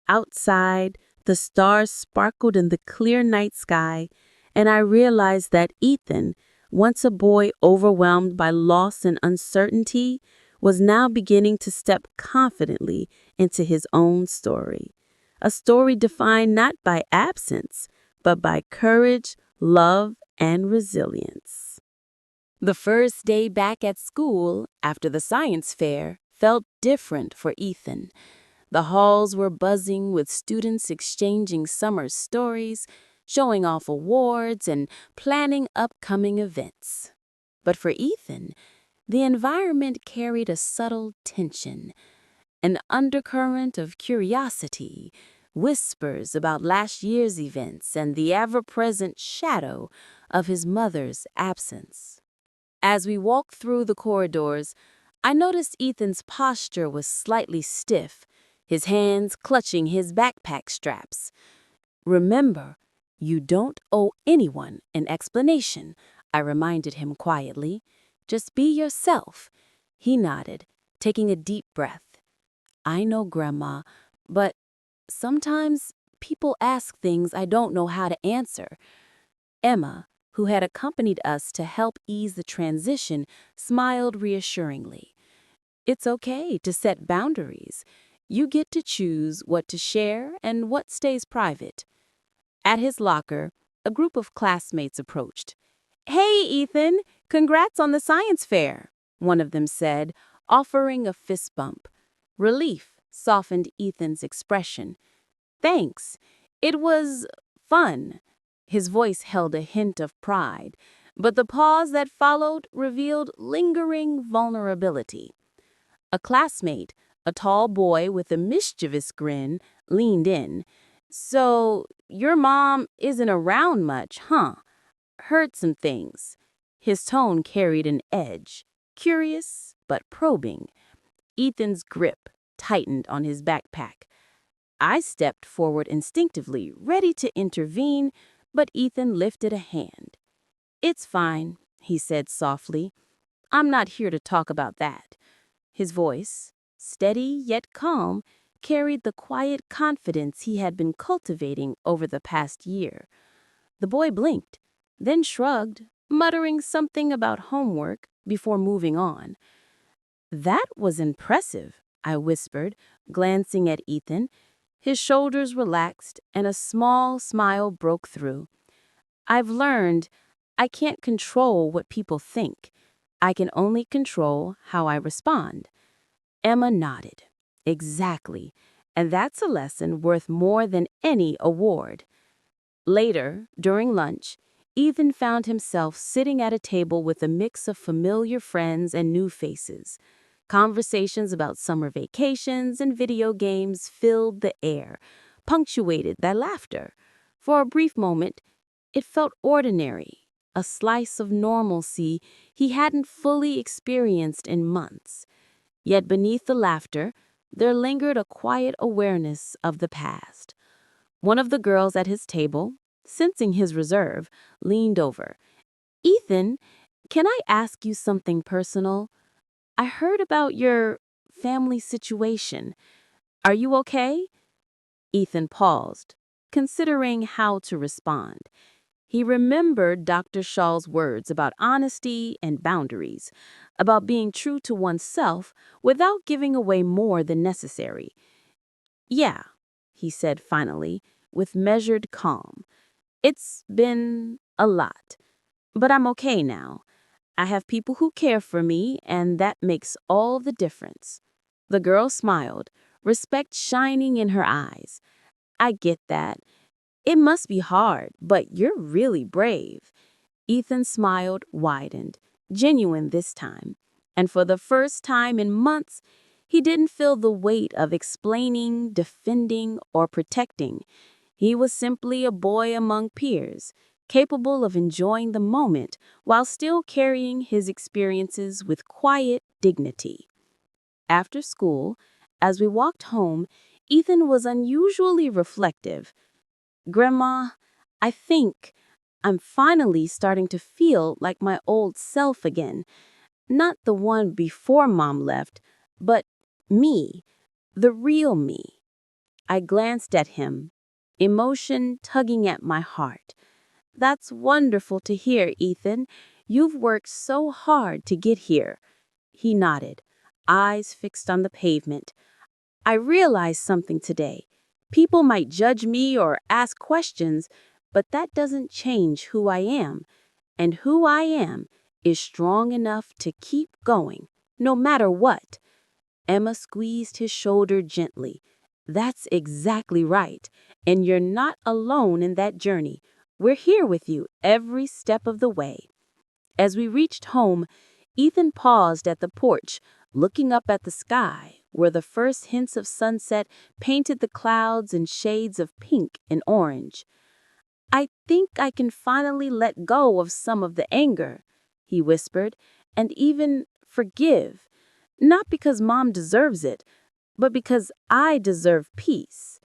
Outside, The stars sparkled in the clear night sky, and I realized that Ethan, once a boy overwhelmed by loss and uncertainty, was now beginning to step confidently into his own story. A story defined not by absence, but by courage, love, and resilience. The first day back at school after the science fair felt different for Ethan. The halls were buzzing with students exchanging summer stories, showing off awards, and planning upcoming events. But for Ethan, the environment carried a subtle tension, an undercurrent of curiosity, whispers about last year's events, and the ever-present shadow of his mother's absence. As we walked through the corridors, I noticed Ethan's posture was slightly stiff, his hands clutching his backpack straps. "Remember, you don't owe anyone an explanation," I reminded him quietly. "Just be yourself." He nodded, taking a deep breath. "I know, Grandma, but sometimes people ask things I don't know how to answer." Emma, who had accompanied us to help ease the transition, smiled reassuringly. "It's okay to set boundaries. You get to choose what to share and what stays private." At his locker, a group of classmates approached. "Hey, Ethan, congrats on the science fair," one of them said, offering a fist bump. Relief softened Ethan's expression. "Thanks. It was fun." His voice held a hint of pride, but the pause that followed revealed lingering vulnerability. A classmate, a tall boy with a mischievous grin, leaned in. "So, your mom isn't around much, huh? Heard some things." His tone carried an edge, curious but probing. Ethan's grip tightened on his backpack. I stepped forward instinctively, ready to intervene, but Ethan lifted a hand. "It's fine," he said softly. "I'm not here to talk about that." His voice, steady yet calm, carried the quiet confidence he had been cultivating over the past year. The boy blinked, then shrugged, muttering something about homework before moving on. "That was impressive," I whispered, glancing at Ethan. His shoulders relaxed and a small smile broke through. "I've learned I can't control what people think. I can only control how I respond." Emma nodded. "Exactly. And that's a lesson worth more than any award." Later, during lunch, Ethan found himself sitting at a table with a mix of familiar friends and new faces. Conversations about summer vacations and video games filled the air, punctuated by laughter. For a brief moment, it felt ordinary, a slice of normalcy he hadn't fully experienced in months. Yet beneath the laughter, there lingered a quiet awareness of the past. One of the girls at his table, sensing his reserve, leaned over. "Ethan, can I ask you something personal? I heard about your family situation. Are you okay?" Ethan paused, considering how to respond. He remembered Dr. Shaw's words about honesty and boundaries, about being true to oneself without giving away more than necessary. "Yeah," he said finally, with measured calm. "It's been a lot, but I'm okay now. I have people who care for me, and that makes all the difference." The girl smiled, respect shining in her eyes. "I get that. It must be hard, but you're really brave." Ethan's smile widened, genuine this time. And for the first time in months, he didn't feel the weight of explaining, defending, or protecting. He was simply a boy among peers, capable of enjoying the moment while still carrying his experiences with quiet dignity. After school, as we walked home, Ethan was unusually reflective. "Grandma, I think I'm finally starting to feel like my old self again. Not the one before Mom left, but me, the real me." I glanced at him, emotion tugging at my heart. "That's wonderful to hear, Ethan. You've worked so hard to get here." He nodded, eyes fixed on the pavement. "I realized something today. People might judge me or ask questions, but that doesn't change who I am. And who I am is strong enough to keep going, no matter what." Emma squeezed his shoulder gently. "That's exactly right. And you're not alone in that journey. We're here with you every step of the way." As we reached home, Ethan paused at the porch, looking up at the sky, where the first hints of sunset painted the clouds in shades of pink and orange. "I think I can finally let go of some of the anger," he whispered, "and even forgive. Not because Mom deserves it, but because I deserve peace."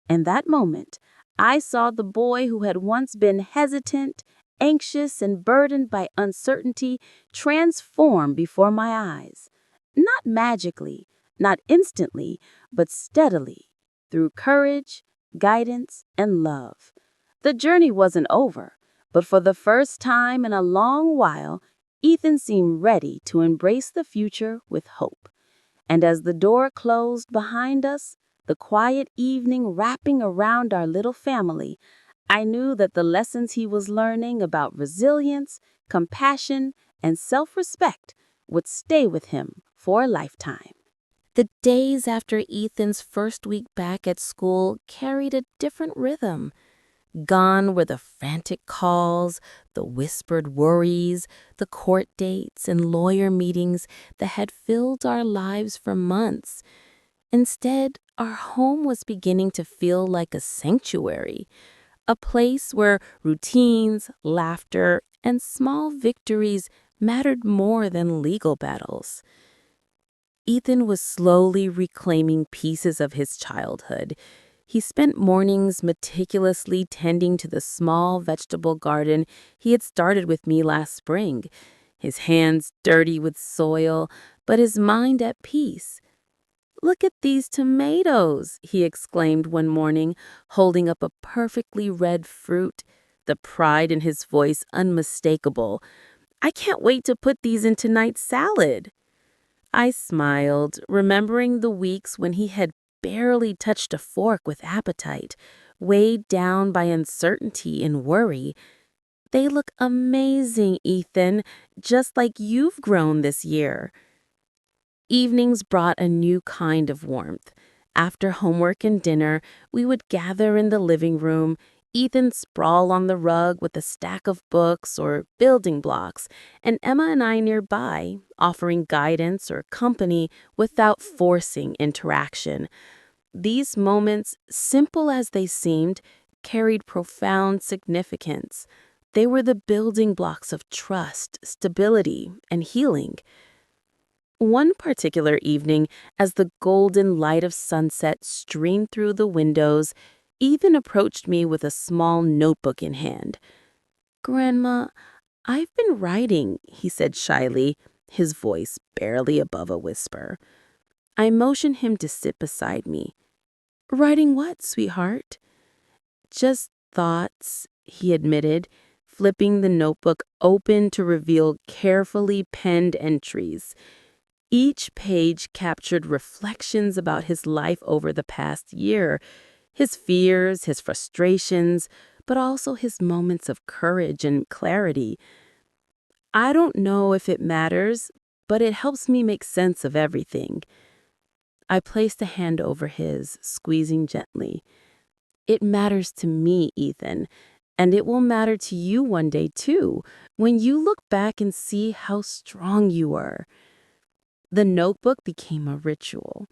In that moment, I saw the boy who had once been hesitant, anxious, and burdened by uncertainty transform before my eyes. Not magically, not instantly, but steadily, through courage, guidance, and love. The journey wasn't over, but for the first time in a long while, Ethan seemed ready to embrace the future with hope. And as the door closed behind us, the quiet evening wrapping around our little family, I knew that the lessons he was learning about resilience, compassion, and self-respect would stay with him for a lifetime. The days after Ethan's first week back at school carried a different rhythm. Gone were the frantic calls, the whispered worries, the court dates and lawyer meetings that had filled our lives for months. Instead, our home was beginning to feel like a sanctuary, a place where routines, laughter, and small victories mattered more than legal battles. Ethan was slowly reclaiming pieces of his childhood. He spent mornings meticulously tending to the small vegetable garden he had started with me last spring, his hands dirty with soil, but his mind at peace. "Look at these tomatoes," he exclaimed one morning, holding up a perfectly red fruit, the pride in his voice unmistakable. "I can't wait to put these in tonight's salad." I smiled, remembering the weeks when he had barely touched a fork with appetite, weighed down by uncertainty and worry. "They look amazing, Ethan, just like you've grown this year." Evenings brought a new kind of warmth. After homework and dinner, we would gather in the living room, Ethan sprawl on the rug with a stack of books or building blocks, and Emma and I nearby, offering guidance or company without forcing interaction. These moments, simple as they seemed, carried profound significance. They were the building blocks of trust, stability, and healing. One particular evening, as the golden light of sunset streamed through the windows, Ethan approached me with a small notebook in hand. "Grandma, I've been writing," he said shyly, his voice barely above a whisper. I motioned him to sit beside me. "Writing what, sweetheart?" "Just thoughts," he admitted, flipping the notebook open to reveal carefully penned entries. Each page captured reflections about his life over the past year, his fears, his frustrations, but also his moments of courage and clarity. I don't know if it matters, but it helps me make sense of everything. I placed a hand over his, squeezing gently. "It matters to me, Ethan, and it will matter to you one day too, when you look back and see how strong you were." The notebook became a ritual.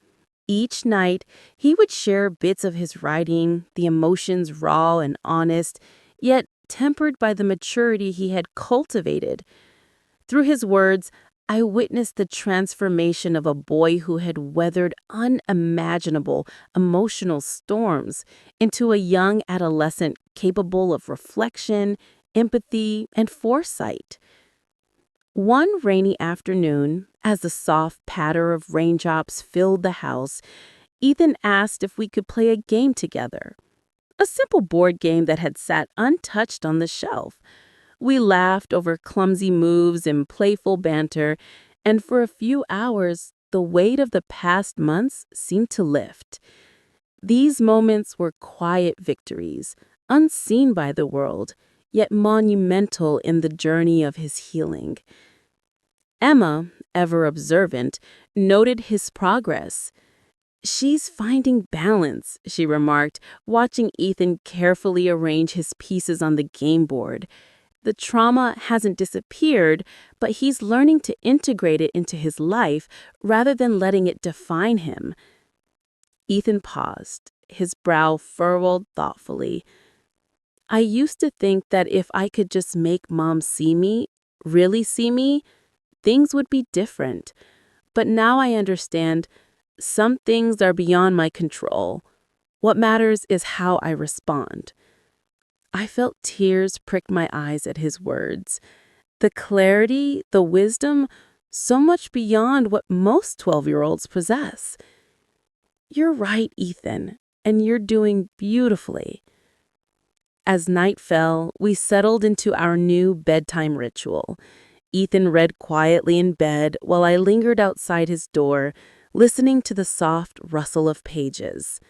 Each night, he would share bits of his writing, the emotions raw and honest, yet tempered by the maturity he had cultivated. Through his words, I witnessed the transformation of a boy who had weathered unimaginable emotional storms into a young adolescent capable of reflection, empathy, and foresight. One rainy afternoon, as the soft patter of raindrops filled the house, Ethan asked if we could play a game together. a simple board game that had sat untouched on the shelf. We laughed over clumsy moves and playful banter, and for a few hours, the weight of the past months seemed to lift. These moments were quiet victories, unseen by the world, yet monumental in the journey of his healing. Emma, ever observant, noted his progress. "She's finding balance," she remarked, watching Ethan carefully arrange his pieces on the game board. "The trauma hasn't disappeared, but he's learning to integrate it into his life rather than letting it define him." Ethan paused, his brow furrowed thoughtfully. "I used to think that if I could just make Mom see me, really see me, things would be different. But now I understand some things are beyond my control. What matters is how I respond." I felt tears prick my eyes at his words. The clarity, the wisdom, so much beyond what most 12-year-olds possess. "You're right, Ethan, and you're doing beautifully." As night fell, we settled into our new bedtime ritual. Ethan read quietly in bed while I lingered outside his door, listening to the soft rustle of pages.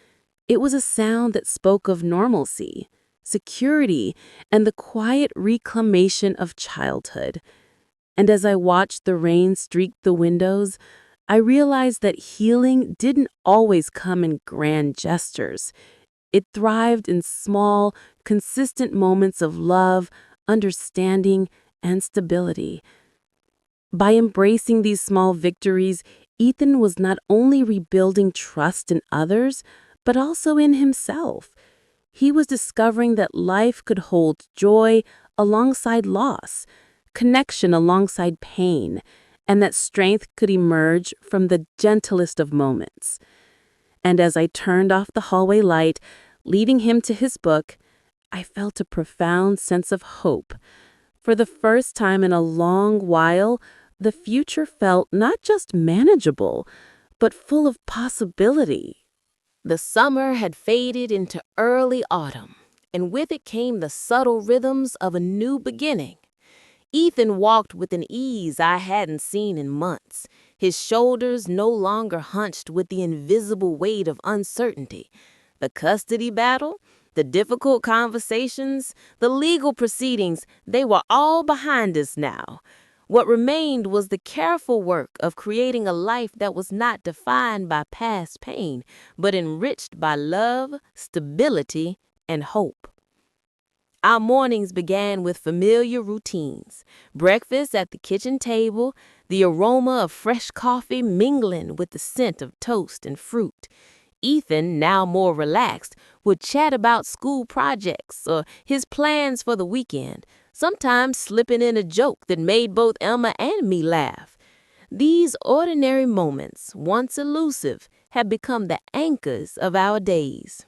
It was a sound that spoke of normalcy, security, and the quiet reclamation of childhood. And as I watched the rain streak the windows, I realized that healing didn't always come in grand gestures. It thrived in small, consistent moments of love, understanding, and stability. By embracing these small victories, Ethan was not only rebuilding trust in others, but also in himself. He was discovering that life could hold joy alongside loss, connection alongside pain, and that strength could emerge from the gentlest of moments. And as I turned off the hallway light, leaving him to his book, I felt a profound sense of hope. For the first time in a long while, the future felt not just manageable, but full of possibility. The summer had faded into early autumn, and with it came the subtle rhythms of a new beginning. Ethan walked with an ease I hadn't seen in months, his shoulders no longer hunched with the invisible weight of uncertainty. The custody battle, the difficult conversations, the legal proceedings, they were all behind us now. What remained was the careful work of creating a life that was not defined by past pain, but enriched by love, stability, and hope. Our mornings began with familiar routines. Breakfast at the kitchen table, the aroma of fresh coffee mingling with the scent of toast and fruit. Ethan, now more relaxed, would chat about school projects or his plans for the weekend, sometimes slipping in a joke that made both Emma and me laugh. These ordinary moments, once elusive, had become the anchors of our days.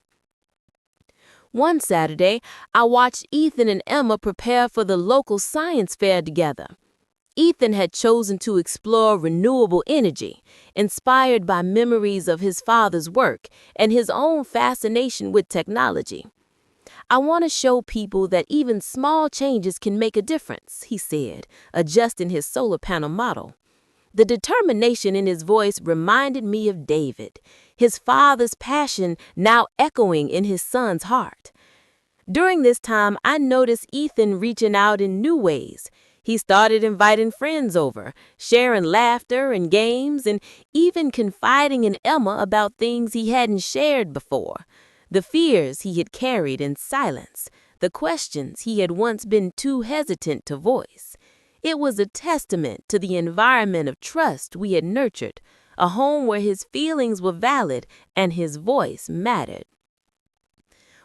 One Saturday, I watched Ethan and Emma prepare for the local science fair together. Ethan had chosen to explore renewable energy, inspired by memories of his father's work and his own fascination with technology. "I want to show people that even small changes can make a difference," he said, adjusting his solar panel model. The determination in his voice reminded me of David, his father's passion now echoing in his son's heart. During this time, I noticed Ethan reaching out in new ways. He started inviting friends over, sharing laughter and games, and even confiding in Emma about things he hadn't shared before. The fears he had carried in silence, the questions he had once been too hesitant to voice. It was a testament to the environment of trust we had nurtured, a home where his feelings were valid and his voice mattered.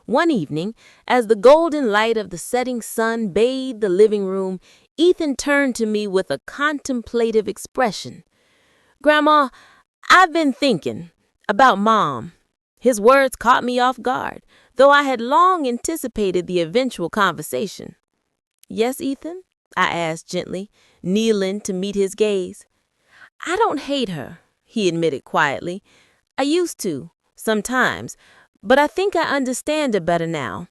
One evening, as the golden light of the setting sun bathed the living room, Ethan turned to me with a contemplative expression. "Grandma, I've been thinking about Mom." His words caught me off guard, though I had long anticipated the eventual conversation. "Yes, Ethan?" I asked gently, kneeling to meet his gaze. "I don't hate her," he admitted quietly. "I used to, sometimes, But I think I understand her better now,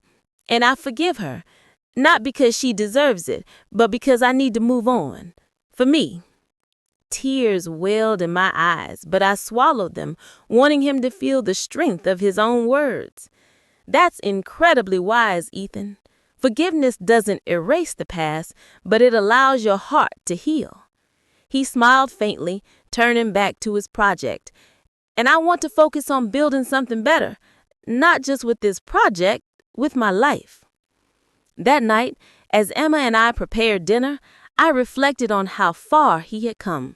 and I forgive her, not because she deserves it, but because I need to move on. For me. Tears welled in my eyes, but I swallowed them, wanting him to feel the strength of his own words. That's incredibly wise, Ethan. Forgiveness doesn't erase the past, but it allows your heart to heal. He smiled faintly, turning back to his project. And I want to focus on building something better, not just with this project, with my life. That night, as Emma and I prepared dinner, I reflected on how far he had come.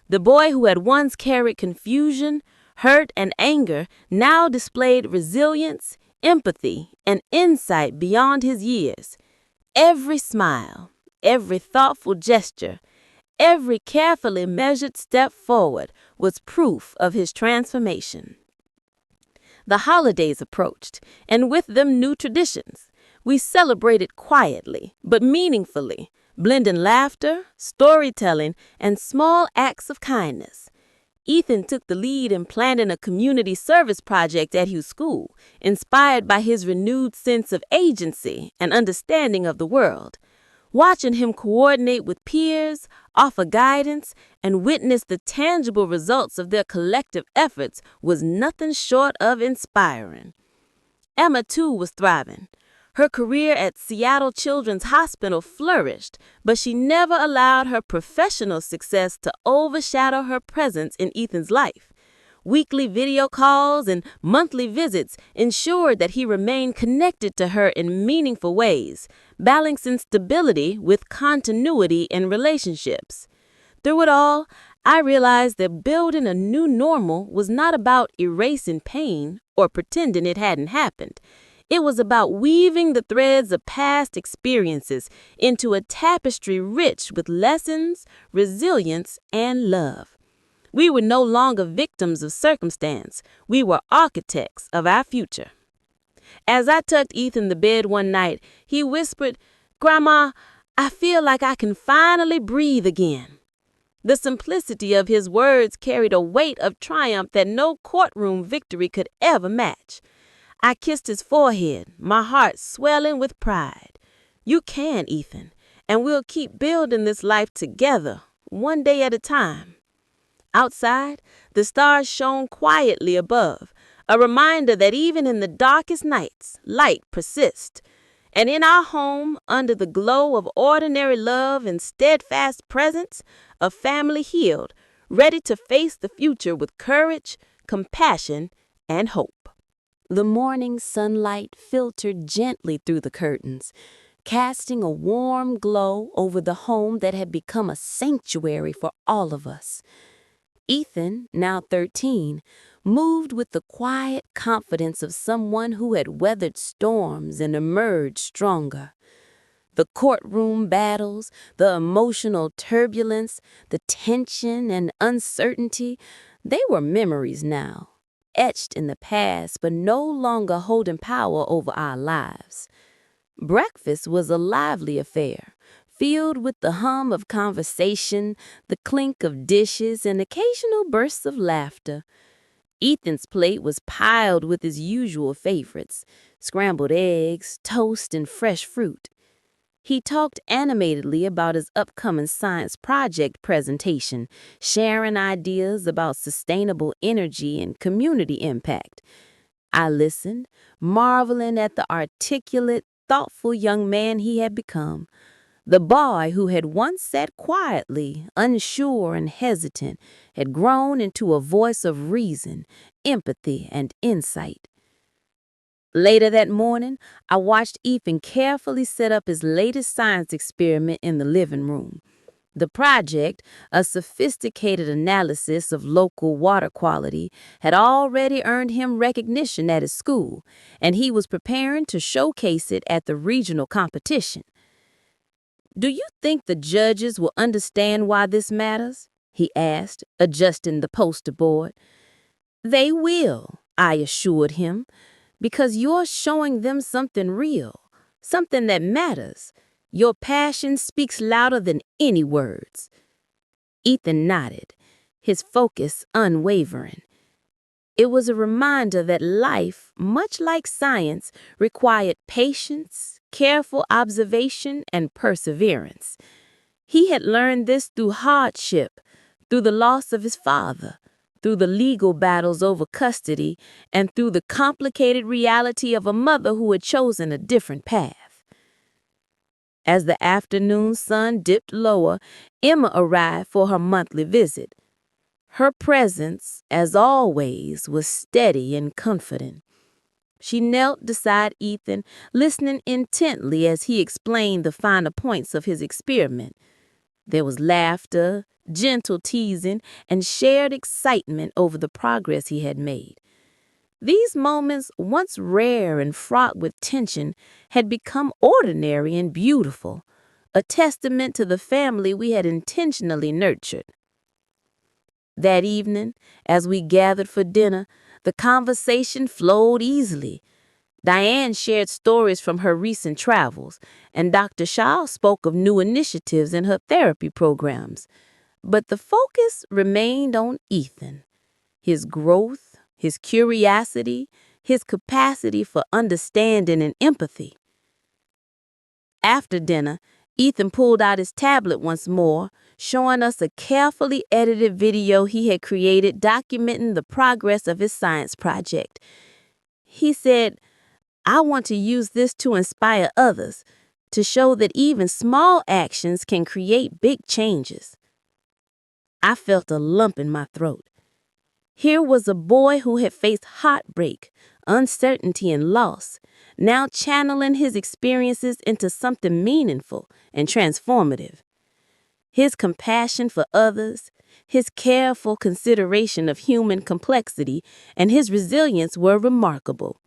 The boy who had once carried confusion, hurt, and anger now displayed resilience, empathy, and insight beyond his years. Every smile, every thoughtful gesture, every carefully measured step forward was proof of his transformation. The holidays approached, and with them new traditions. We celebrated quietly, but meaningfully, blending laughter, storytelling, and small acts of kindness. Ethan took the lead in planning a community service project at his school, inspired by his renewed sense of agency and understanding of the world. Watching him coordinate with peers, offer guidance, and witness the tangible results of their collective efforts was nothing short of inspiring. Emma, too, was thriving. Her career at Seattle Children's Hospital flourished, but she never allowed her professional success to overshadow her presence in Ethan's life. Weekly video calls and monthly visits ensured that he remained connected to her in meaningful ways, balancing stability with continuity in relationships. Through it all, I realized that building a new normal was not about erasing pain or pretending it hadn't happened. It was about weaving the threads of past experiences into a tapestry rich with lessons, resilience, and love. We were no longer victims of circumstance. We were architects of our future. As I tucked Ethan to bed one night, he whispered, "Grandma, I feel like I can finally breathe again." The simplicity of his words carried a weight of triumph that no courtroom victory could ever match. I kissed his forehead, my heart swelling with pride. You can, Ethan, and we'll keep building this life together, one day at a time. Outside, the stars shone quietly above, a reminder that even in the darkest nights, light persists. And in our home, under the glow of ordinary love and steadfast presence, a family healed, ready to face the future with courage, compassion, and hope. The morning sunlight filtered gently through the curtains, casting a warm glow over the home that had become a sanctuary for all of us. Ethan, now 13, moved with the quiet confidence of someone who had weathered storms and emerged stronger. The courtroom battles, the emotional turbulence, the tension and uncertainty, they were memories now, etched in the past but no longer holding power over our lives. Breakfast was a lively affair, filled with the hum of conversation, the clink of dishes, and occasional bursts of laughter. Ethan's plate was piled with his usual favorites, scrambled eggs, toast, and fresh fruit. He talked animatedly about his upcoming science project presentation, sharing ideas about sustainable energy and community impact. I listened, marveling at the articulate, thoughtful young man he had become. The boy who had once sat quietly, unsure and hesitant, had grown into a voice of reason, empathy, and insight. Later that morning, I watched Ethan carefully set up his latest science experiment in the living room. The project, a sophisticated analysis of local water quality, had already earned him recognition at his school, and he was preparing to showcase it at the regional competition. "Do you think the judges will understand why this matters?" he asked, adjusting the poster board. "They will," I assured him, "because you're showing them something real, something that matters. Your passion speaks louder than any words." Ethan nodded, his focus unwavering. It was a reminder that life, much like science, required patience, careful observation, and perseverance. He had learned this through hardship, through the loss of his father, through the legal battles over custody, and through the complicated reality of a mother who had chosen a different path. As the afternoon sun dipped lower, Emma arrived for her monthly visit. Her presence, as always, was steady and comforting. She knelt beside Ethan, listening intently as he explained the finer points of his experiment. There was laughter, gentle teasing, and shared excitement over the progress he had made. These moments, once rare and fraught with tension, had become ordinary and beautiful, a testament to the family we had intentionally nurtured. That evening, as we gathered for dinner, the conversation flowed easily. Diane shared stories from her recent travels, and Dr. Shaw spoke of new initiatives in her therapy programs. But the focus remained on Ethan, his growth, his curiosity, his capacity for understanding and empathy. After dinner, Ethan pulled out his tablet once more, showing us a carefully edited video he had created documenting the progress of his science project. He said, "I want to use this to inspire others, to show that even small actions can create big changes." I felt a lump in my throat. Here was a boy who had faced heartbreak, uncertainty, and loss, now channeling his experiences into something meaningful and transformative. His compassion for others, his careful consideration of human complexity, and his resilience were remarkable.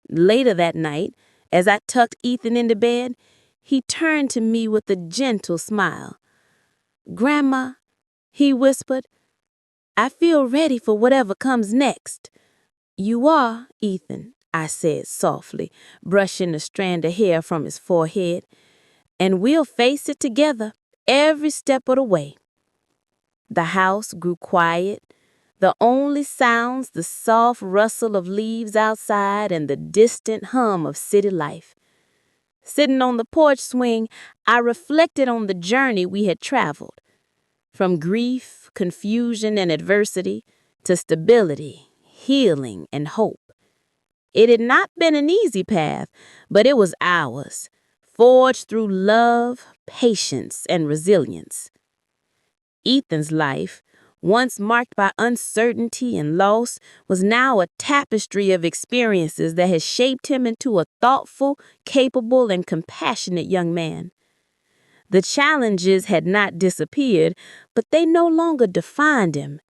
Later that night, as I tucked Ethan into bed, he turned to me with a gentle smile. "Grandma," he whispered, "I feel ready for whatever comes next." "You are, Ethan," I said softly, brushing a strand of hair from his forehead. "And we'll face it together every step of the way." The house grew quiet. The only sounds, the soft rustle of leaves outside and the distant hum of city life. Sitting on the porch swing, I reflected on the journey we had traveled. From grief, confusion, and adversity to stability, healing, and hope. It had not been an easy path, but it was ours, forged through love, patience, and resilience. Ethan's life, once marked by uncertainty and loss, was now a tapestry of experiences that had shaped him into a thoughtful, capable, and compassionate young man. The challenges had not disappeared, but they no longer defined him.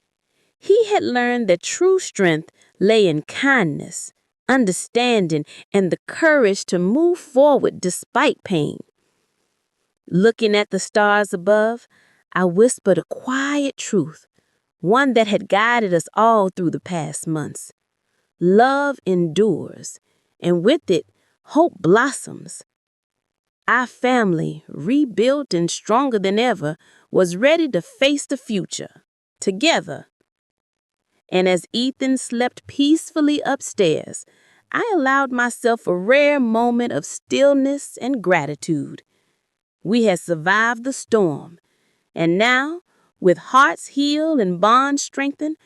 He had learned that true strength lay in kindness, understanding, and the courage to move forward despite pain. Looking at the stars above, I whispered a quiet truth, one that had guided us all through the past months. Love endures, and with it, hope blossoms. Our family, rebuilt and stronger than ever, was ready to face the future, together. And as Ethan slept peacefully upstairs, I allowed myself a rare moment of stillness and gratitude. We had survived the storm, and now, with hearts healed and bonds strengthened,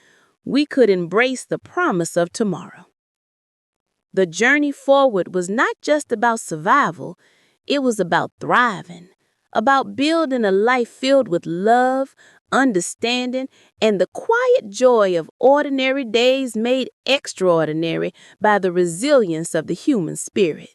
we could embrace the promise of tomorrow. The journey forward was not just about survival, it was about thriving, about building a life filled with love, understanding, and the quiet joy of ordinary days made extraordinary by the resilience of the human spirit.